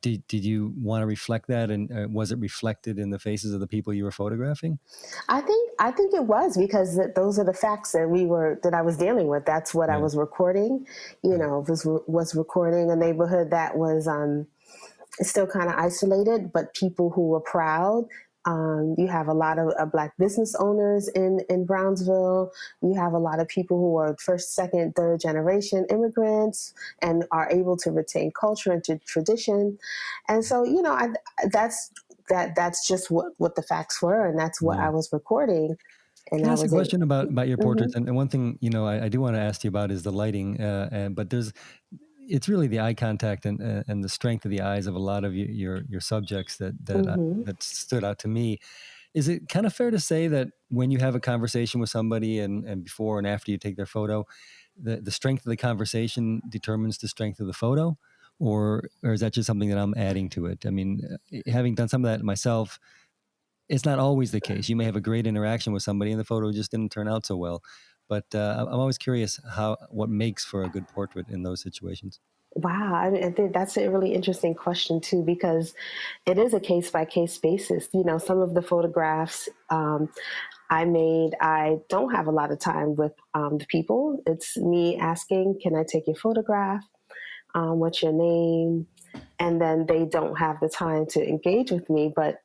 did you want to reflect that, and was it reflected in the faces of the people you were photographing? I think it was, because those are the facts that I was dealing with. That's what I was recording. Was recording a neighborhood that was still kind of isolated, but people who were proud. You have a lot of Black business owners in Brownsville. You have a lot of people who are first, second, third generation immigrants and are able to retain culture and tradition. And so, that's just what the facts were, and that's what I was recording. And Can I ask a question about your portraits? Mm-hmm. And one thing, I do want to ask you about is the lighting, but it's really the eye contact and the strength of the eyes of a lot of your subjects that stood out to me. Is it kind of fair to say that when you have a conversation with somebody and before and after you take their photo, the strength of the conversation determines the strength of the photo, or is that just something that I'm adding to it? I mean, having done some of that myself, it's not always the case. You may have a great interaction with somebody and the photo just didn't turn out so well. But I'm always curious what makes for a good portrait in those situations. Wow, I think that's a really interesting question too, because it is a case by case basis. Some of the photographs I made, I don't have a lot of time with the people. It's me asking, "Can I take your photograph? What's your name?" And then they don't have the time to engage with me, but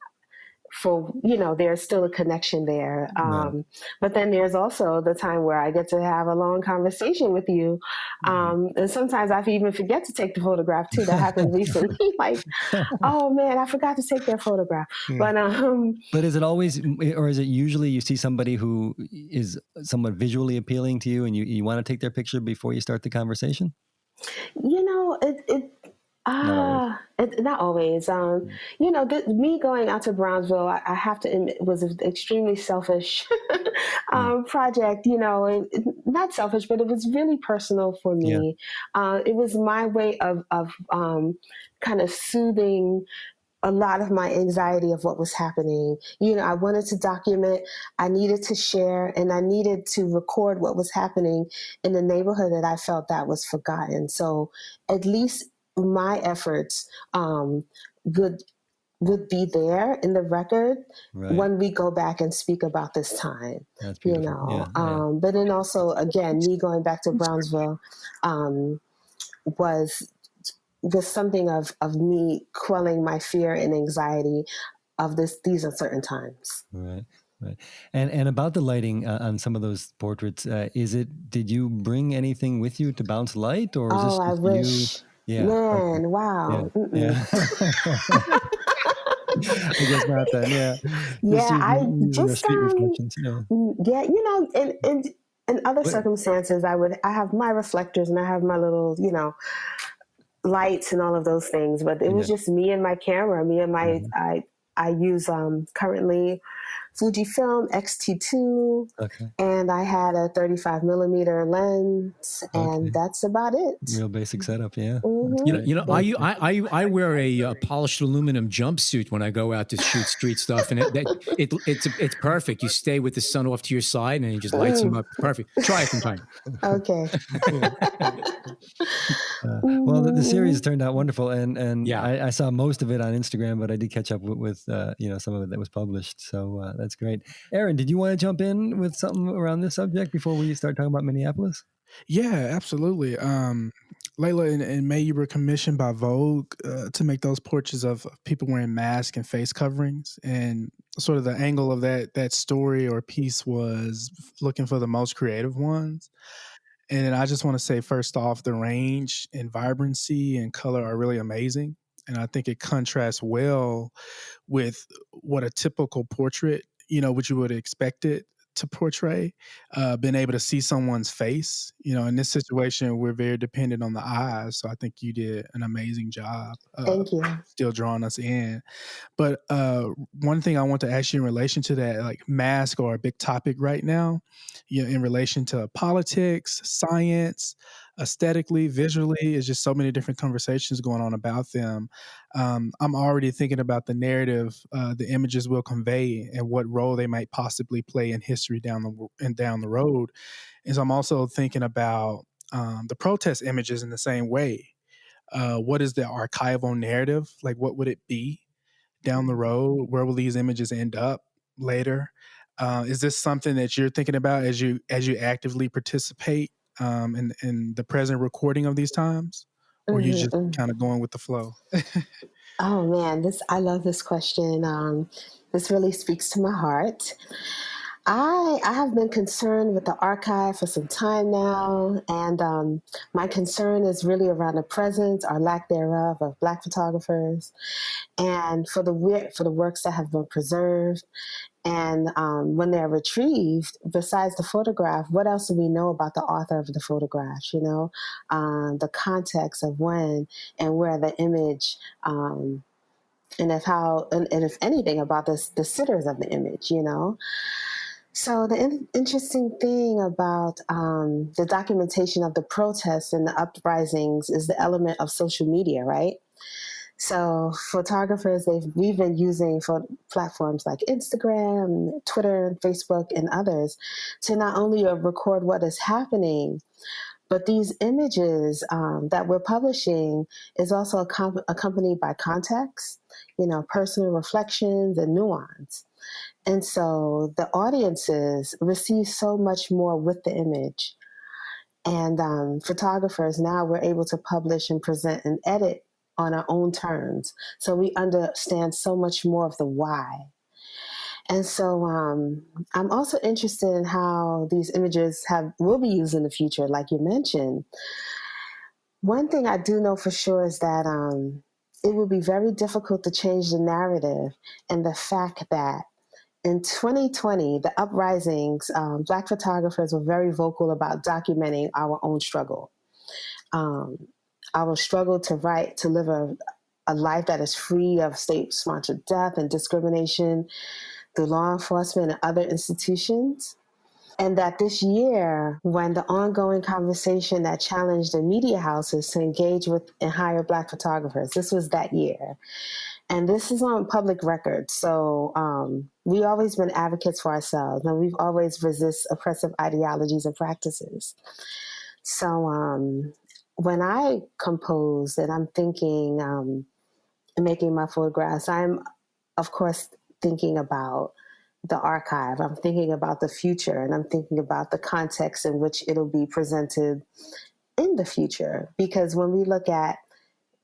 there's still a connection there. Right. But then there's also the time where I get to have a long conversation with you. And sometimes I even forget to take the photograph too. That happened recently. Like, oh man, I forgot to take their photograph. Yeah. But is it always, or is it usually you see somebody who is somewhat visually appealing to you and you want to take their picture before you start the conversation? Not always. Me going out to Brownsville, I have to admit, was an extremely selfish project. Not selfish, but it was really personal for me. It was my way of kind of soothing a lot of my anxiety of what was happening. I wanted to document, I needed to share, and I needed to record what was happening in the neighborhood that I felt that was forgotten. So at least my efforts would be there in the record when we go back and speak about this time. That's beautiful. But then also, again, me going back to Brownsville was something of me quelling my fear and anxiety of these uncertain times. Right. And about the lighting on some of those portraits, did you bring anything with you to bounce light, or is this I just wish. you? Yeah. Man, okay. Wow. Yeah. I guess not then. Yeah. Yeah, I just street reflections. Yeah. Yeah, in other circumstances, I have my reflectors and I have my little, lights and all of those things, but it was just me and my camera, me and my I use currently Fujifilm X-T2, and I had a 35 millimeter lens, and that's about it. Real basic setup, yeah. Mm-hmm. I wear a polished aluminum jumpsuit when I go out to shoot street stuff, and it's perfect. You stay with the sun off to your side, and it just lights them up. Perfect. Try it sometime. Okay. Well, the series turned out wonderful, and I saw most of it on Instagram, but I did catch up with some of it that was published. So that's great. Aaron, did you want to jump in with something around this subject before we start talking about Minneapolis? Yeah, absolutely. Laylah, in May, you were commissioned by Vogue to make those portraits of people wearing masks and face coverings, and sort of the angle of that story or piece was looking for the most creative ones. And I just want to say, first off, the range and vibrancy and color are really amazing. And I think it contrasts well with what a typical portrait, which you would expect it to portray, been able to see someone's face. In this situation, we're very dependent on the eyes. So I think you did an amazing job. Thank you. Still drawing us in. But one thing I want to ask you in relation to that, like masks are a big topic right now, in relation to politics, science, aesthetically, visually. It's just so many different conversations going on about them. I'm already thinking about the narrative the images will convey and what role they might possibly play in history down the road. And so I'm also thinking about the protest images in the same way. What is the archival narrative? Like, what would it be down the road? Where will these images end up later? Is this something that you're thinking about as you actively participate in the present recording of these times, or you just kind of going with the flow? Oh man, I love this question. This really speaks to my heart. I have been concerned with the archive for some time now, and my concern is really around the presence or lack thereof of Black photographers, and for the works that have been preserved. And when they're retrieved, besides the photograph, what else do we know about the author of the photograph? The context of when and where the image, and if anything about the sitters of the image. So the interesting thing about the documentation of the protests and the uprisings is the element of social media, right? So photographers, we've been using for platforms like Instagram, Twitter, Facebook, and others to not only record what is happening, but these images that we're publishing is also accompanied by context, personal reflections and nuance. And so the audiences receive so much more with the image. And photographers, now we're able to publish and present and edit on our own terms. So we understand so much more of the why. And so I'm also interested in how these images will be used in the future, like you mentioned. One thing I do know for sure is that it will be very difficult to change the narrative and the fact that in 2020, the uprisings, Black photographers were very vocal about documenting our own struggle. Our struggle to live a life that is free of state-sponsored death and discrimination through law enforcement and other institutions. And that this year, when the ongoing conversation that challenged the media houses to engage with and hire Black photographers, this was that year. And this is on public record. So we've always been advocates for ourselves, and we've always resisted oppressive ideologies and practices. So when I compose and I'm thinking, making my photographs, I'm, of course, thinking about the archive. I'm thinking about the future, and I'm thinking about the context in which it'll be presented in the future. Because when we look at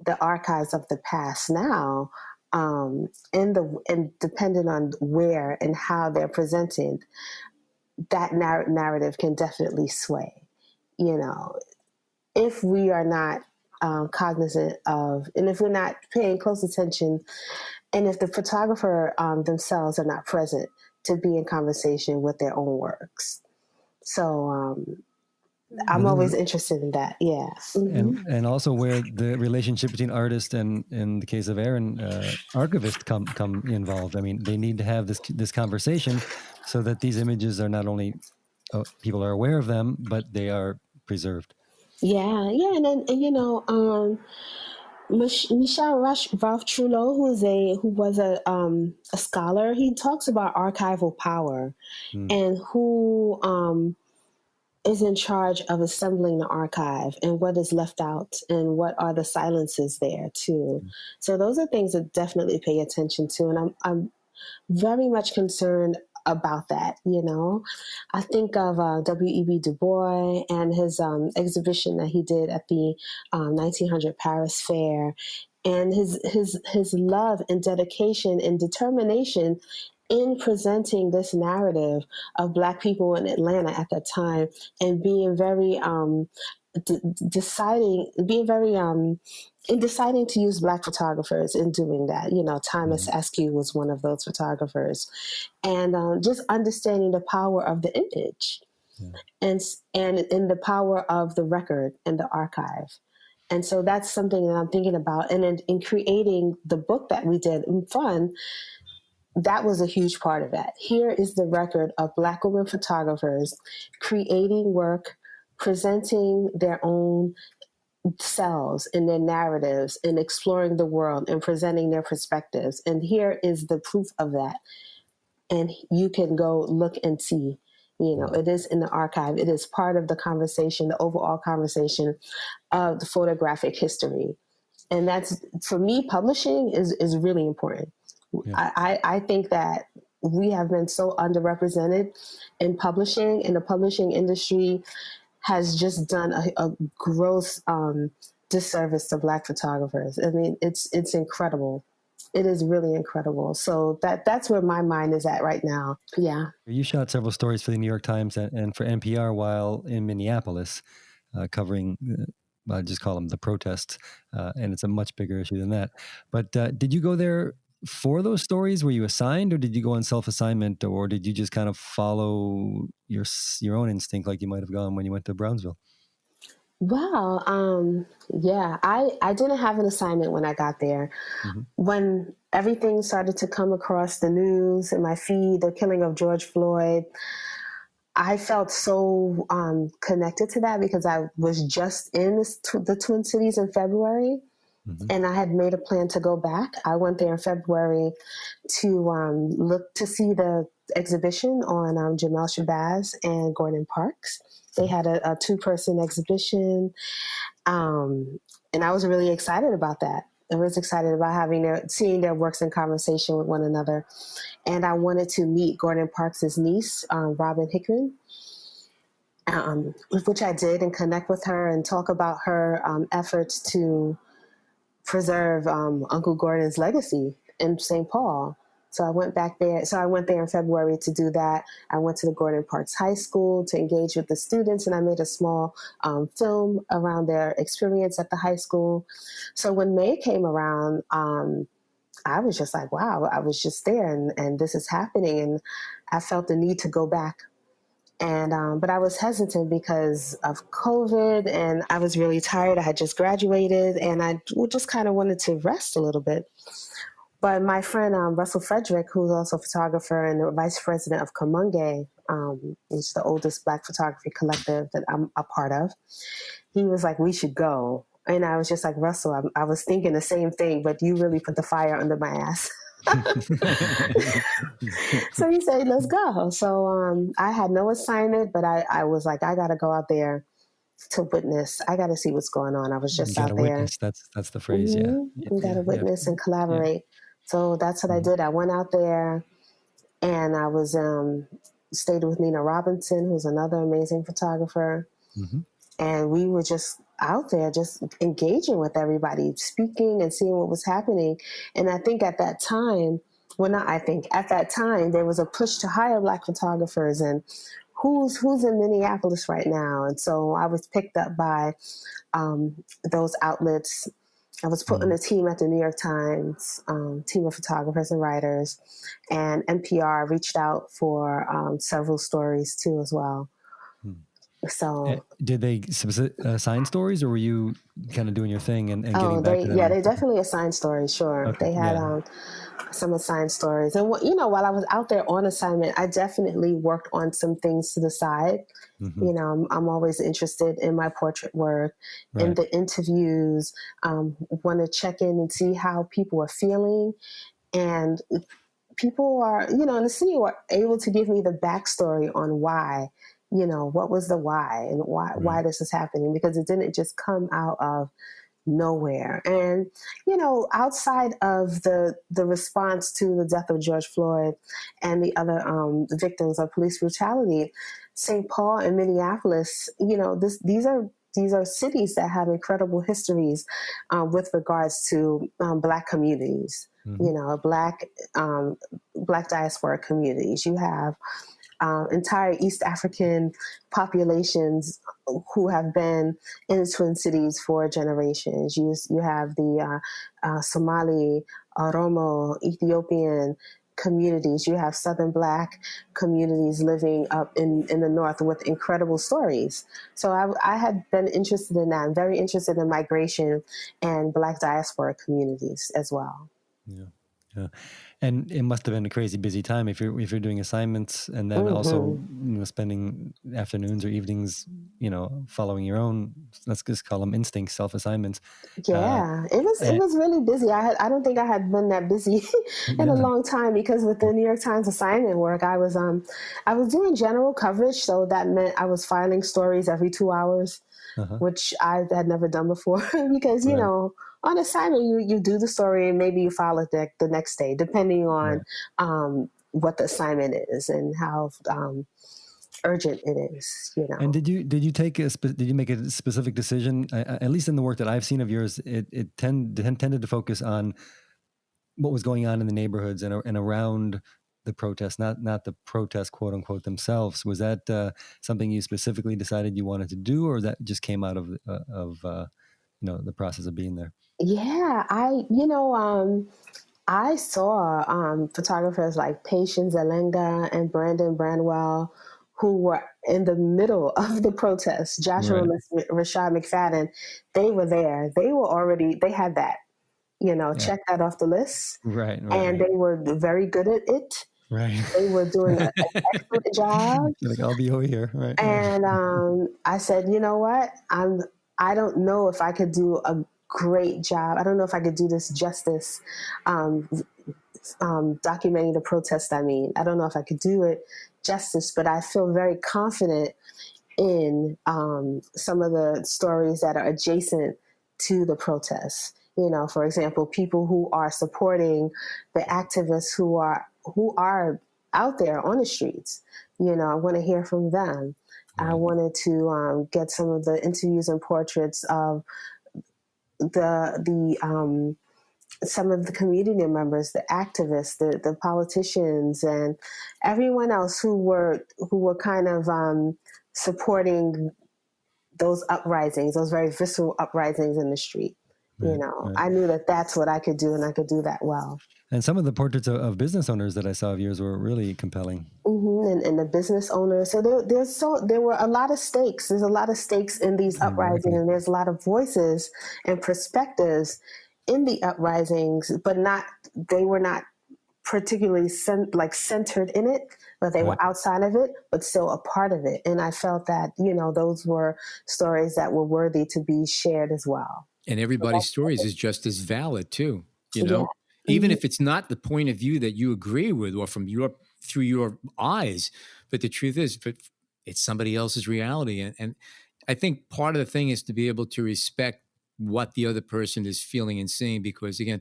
the archives of the past now, and depending on where and how they're presented, that narrative can definitely sway. You know, if we are not cognizant of, and if we're not paying close attention, and if the photographer themselves are not present to be in conversation with their own works. So I'm always interested in that. Yeah. Mm-hmm. And also where the relationship between artist and, in the case of Aaron, archivist come involved. I mean, they need to have this conversation so that these images are not only people are aware of them, but they are preserved. Yeah, and you know, Michel Ralph Trullo, who was a scholar, he talks about archival power and who is in charge of assembling the archive and what is left out and what are the silences there too. So those are things that definitely pay attention to, and I'm very much concerned about that. You know, I think of W.E.B. Du Bois and his exhibition that he did at the 1900 Paris Fair, and his love and dedication and determination in presenting this narrative of Black people in Atlanta at that time, and being very deciding to use Black photographers in doing that. You know, Thomas Askew was one of those photographers, and just understanding the power of the image, and in the power of the record and the archive. And so that's something that I'm thinking about. And in creating the book that we did in Fun, that was a huge part of that. Here is the record of Black women photographers creating work, presenting their own selves and their narratives, and exploring the world and presenting their perspectives. And here is the proof of that. And you can go look and see. You know, it is in the archive. It is part of the conversation, the overall conversation of the photographic history. And that's, for me, publishing is really important. Yeah. I think that we have been so underrepresented in publishing, and the publishing industry has just done a gross disservice to Black photographers. I mean, it's incredible. It is really incredible. So that's where my mind is at right now. Yeah. You shot several stories for the New York Times and for NPR while in Minneapolis, covering, I just call them the protests, and it's a much bigger issue than that. But did you go there for those stories? Were you assigned, or did you go on self-assignment, or did you just kind of follow your own instinct like you might have gone when you went to Brownsville? Well, yeah, I didn't have an assignment when I got there. Mm-hmm. When everything started to come across the news and my feed, the killing of George Floyd, I felt so connected to that because I was just in the Twin Cities in February. Mm-hmm. And I had made a plan to go back. I went there in February to look to see the exhibition on Jamel Shabazz and Gordon Parks. They had a 2-person exhibition, and I was really excited about that. I was excited about seeing their works in conversation with one another, and I wanted to meet Gordon Parks' niece, Robin Hickman, which I did, and connect with her and talk about her efforts to preserve Uncle Gordon's legacy in St. Paul. So I went back there. So I went there in February to do that. I went to the Gordon Parks High School to engage with the students, and I made a small film around their experience at the high school. So when May came around, I was just like, wow, I was just there, and this is happening. And I felt the need to go back. And but I was hesitant because of COVID, and I was really tired. I had just graduated, and I just kind of wanted to rest a little bit. But my friend Russell Frederick, who's also a photographer and the vice president of Kamunge, which is the oldest Black photography collective that I'm a part of, he was like, we should go. And I was just like, Russell, I was thinking the same thing, but you really put the fire under my ass. So he said, let's go. So I had no assignment, but I was like, I got to go out there to witness. I got to see what's going on. I was You just got out to there. witness. That's the phrase. Yeah. You got to witness and collaborate. So that's what I Mhm. did. I went out there and I was stayed with Nina Robinson, who's another amazing photographer. Mhm. And we were just out there, just engaging with everybody, speaking and seeing what was happening. And I think at that time, at that time, there was a push to hire Black photographers and who's in Minneapolis right now. And so I was picked up by those outlets. I was put on a team at the New York Times, team of photographers and writers, and NPR reached out for several stories too as well. So did they assign stories, or were you kind of doing your thing and getting back to them? they definitely assigned stories. Sure, Okay. they had some assigned stories, and while I was out there on assignment, I definitely worked on some things to the side. Mhm. I'm always interested in my portrait work, in Right. the interviews. Want to check in and see how people are feeling, and people are, in the city were able to give me the backstory on why, what was the why and why this is happening, because it didn't just come out of nowhere. And, outside of the response to the death of George Floyd and the other victims of police brutality, St. Paul and Minneapolis, these are cities that have incredible histories with regards to Black communities. Black diaspora communities. You have entire East African populations who have been in the Twin Cities for generations. You have the Somali, Oromo, Ethiopian communities. You have Southern Black communities living up in the North with incredible stories. So I had been interested in that. I'm very interested in migration and Black diaspora communities as well. Yeah. Yeah. And it must have been a crazy busy time if you're doing assignments and then also spending afternoons or evenings, following your own, let's just call them instincts, self assignments. Yeah, it was really busy. I don't think I had been that busy in a long time, because with the New York Times assignment work, I was doing general coverage, so that meant I was filing stories every 2 hours, which I had never done before. Because on assignment you do the story and maybe you file it the next day, depending on what the assignment is and how urgent it is. And did you make a specific decision? At least in the work that I've seen of yours, it tended to focus on what was going on in the neighborhoods and around the protests, not the protests, quote unquote, themselves. Was that something you specifically decided you wanted to do, or that just came out of the process of being there? Yeah, I saw photographers like Patience Zelenga and Brandon Brandwell, who were in the middle of the protests. Joshua Rashad McFadden, they were there. They had that, check that off the list. Right. And they were very good at it. Right. They were doing an excellent job. Like, I'll be over here. Right. And I said, you know what? I don't know if I could do a great job. I don't know if I could do this justice, documenting the protest. I don't know if I could do it justice, but I feel very confident in some of the stories that are adjacent to the protests. For example, people who are supporting the activists who are out there on the streets. I want to hear from them. I wanted to get some of the interviews and portraits of the some of the community members, the activists, the politicians, and everyone else who were kind of supporting those uprisings, those very visceral uprisings in the street. I knew that that's what I could do, and I could do that well. And some of the portraits of business owners that I saw of yours were really compelling. And the business owners. So there were a lot of stakes. There's a lot of stakes in these uprisings, and there's a lot of voices and perspectives in the uprisings, but they were not particularly centered in it, but they were outside of it, but still a part of it. And I felt that, those were stories that were worthy to be shared as well. And everybody's stories is just as valid too, even if it's not the point of view that you agree with or through your eyes. But the truth is, but it's somebody else's reality. And I think part of the thing is to be able to respect what the other person is feeling and seeing, because again,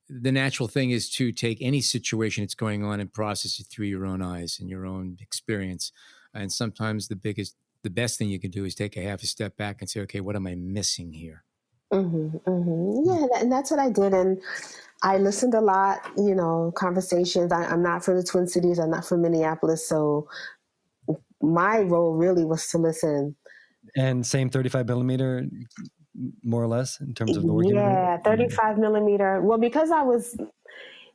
the natural thing is to take any situation that's going on and process it through your own eyes and your own experience. And sometimes the best thing you can do is take a half a step back and say, okay, what am I missing here? Yeah, and that's what I did. And I listened a lot, conversations. I'm not from the Twin Cities. I'm not from Minneapolis. So my role really was to listen. And same 35 millimeter, more or less, in terms of the work you were doing? Yeah, 35 millimeter. Well, because I was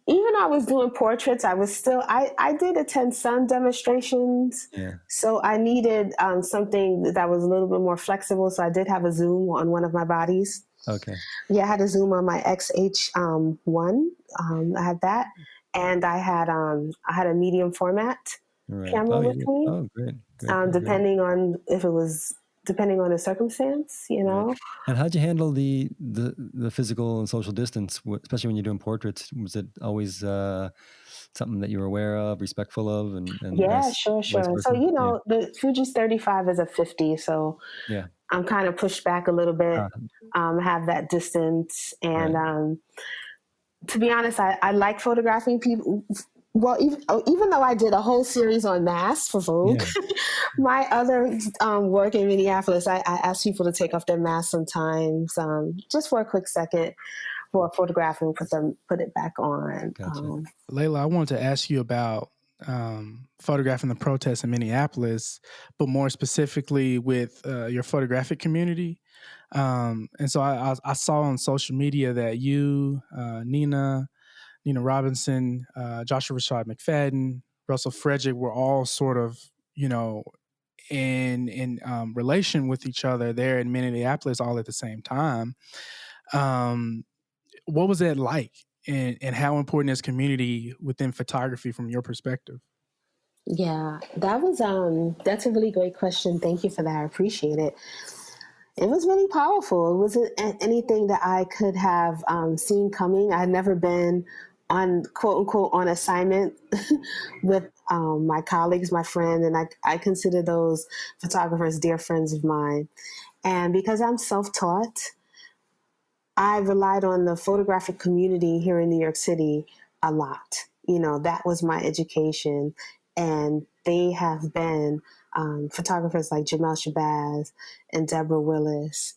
doing portraits, I did attend some demonstrations. Yeah. So I needed something that was a little bit more flexible. So I did have a zoom on one of my bodies. Okay. Yeah, I had a zoom on my XH1. I had that. And I had a medium format camera with me. Oh, great. Great. Depending on the circumstance, Right. And how'd you handle the physical and social distance, especially when you're doing portraits? Was it always something that you were aware of, respectful of, and Yeah, vice sure. versa? So, the Fuji's 35 is a 50. So Yeah. I'm kind of pushed back a little bit, have that distance. And Right. To be honest, I like photographing people. Well, even though I did a whole series on masks for Vogue, my other work in Minneapolis, I asked people to take off their masks sometimes, just for a quick second, for a photograph and put it back on. Gotcha. Laylah, I wanted to ask you about photographing the protests in Minneapolis, but more specifically with your photographic community. And so I saw on social media that you, Nina Robinson, Joshua Rashad McFadden, Russell Frederick were all sort of, in relation with each other there in Minneapolis all at the same time. What was that like? And how important is community within photography from your perspective? Yeah, that's a really great question. Thank you for that. I appreciate it. It was really powerful. It wasn't anything that I could have seen coming. I had never been on quote unquote on assignment with my colleagues, my friend, and I consider those photographers dear friends of mine. And because I'm self-taught, I relied on the photographic community here in New York City a lot. That was my education. And they have been photographers like Jamel Shabazz and Deborah Willis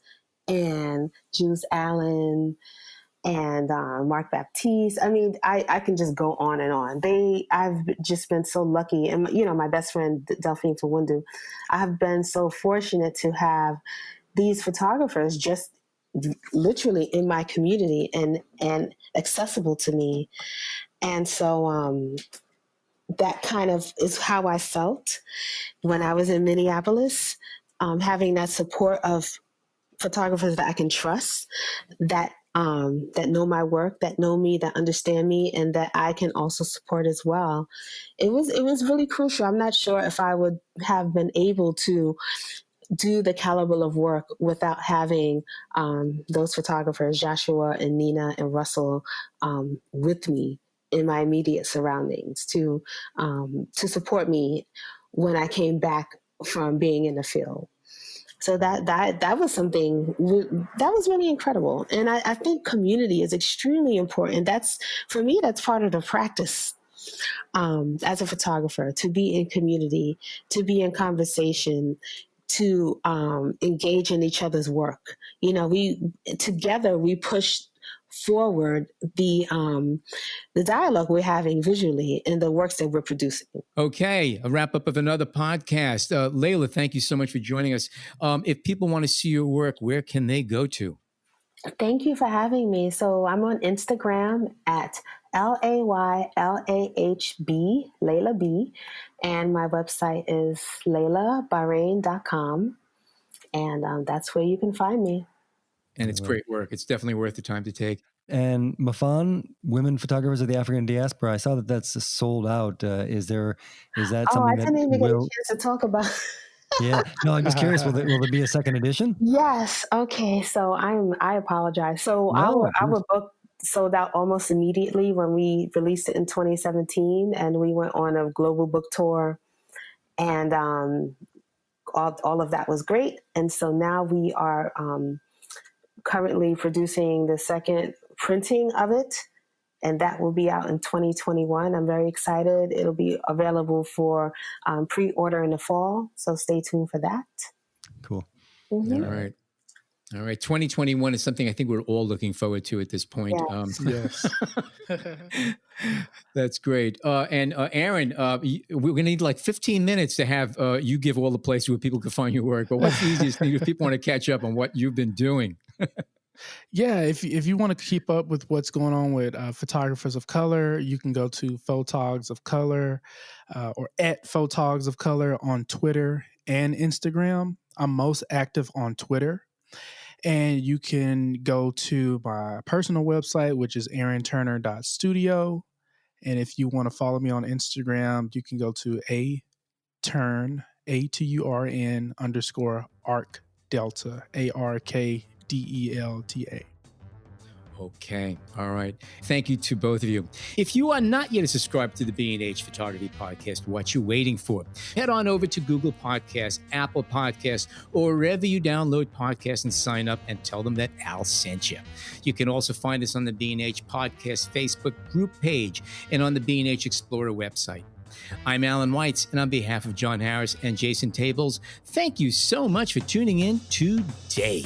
and Juice Allen and Mark Baptiste. I mean, I can just go on and on. I've just been so lucky. And, my best friend, Delphine Tawundu, I have been so fortunate to have these photographers just literally in my community and accessible to me. And so that kind of is how I felt when I was in Minneapolis, having that support of photographers that I can trust, that know my work, that know me, that understand me, and that I can also support as well. It was really crucial. I'm not sure if I would have been able to do the caliber of work without having those photographers, Joshua and Nina and Russell, with me in my immediate surroundings to support me when I came back from being in the field. So that was something that was really incredible. And I think community is extremely important. For me, that's part of the practice. As a photographer, to be in community, to be in conversation, to engage in each other's work. We together we push forward the dialogue we're having visually in the works that we're producing. Okay, a wrap up of another podcast. Laylah, thank you so much for joining us. If people want to see your work, where can they go to? Thank you for having me. So I'm on Instagram at LAYLAHB, Laylah B, and my website is laylahbarrayn.com, and that's where you can find me. And it's great work. It's definitely worth the time to take. And Mafan, Women Photographers of the African Diaspora, I saw that that's sold out. Is that something I didn't even get a will... chance to talk about. Yeah, no, I'm just curious. Will there be a second edition? Yes. Okay. So I apologize. So our book sold out almost immediately when we released it in 2017, and we went on a global book tour, and all of that was great. And so now we are currently producing the second printing of it, and that will be out in 2021. I'm very excited. It'll be available for pre-order in the fall, so stay tuned for that. Cool. Mm-hmm. All right. 2021 is something I think we're all looking forward to at this point. Yes. Yes. That's great. And Aaron, we're going to need like 15 minutes to have you give all the places where people can find your work. But what's the easiest thing if people want to catch up on what you've been doing? Yeah, if you want to keep up with what's going on with photographers of color, you can go to Photogs of Color or at Photogs of Color on Twitter and Instagram. I'm most active on Twitter. And you can go to my personal website, which is aaronturner.studio. And if you want to follow me on Instagram, you can go to @ATURN _ARC Delta, ARKDELTA. Okay. All right. Thank you to both of you. If you are not yet a subscriber to the B&H Photography Podcast, what you waiting for? Head on over to Google Podcasts, Apple Podcasts, or wherever you download podcasts and sign up and tell them that Al sent you. You can also find us on the B&H Podcast Facebook group page and on the B&H Explorer website. I'm Alan Weitz, and on behalf of John Harris and Jason Tables, thank you so much for tuning in today.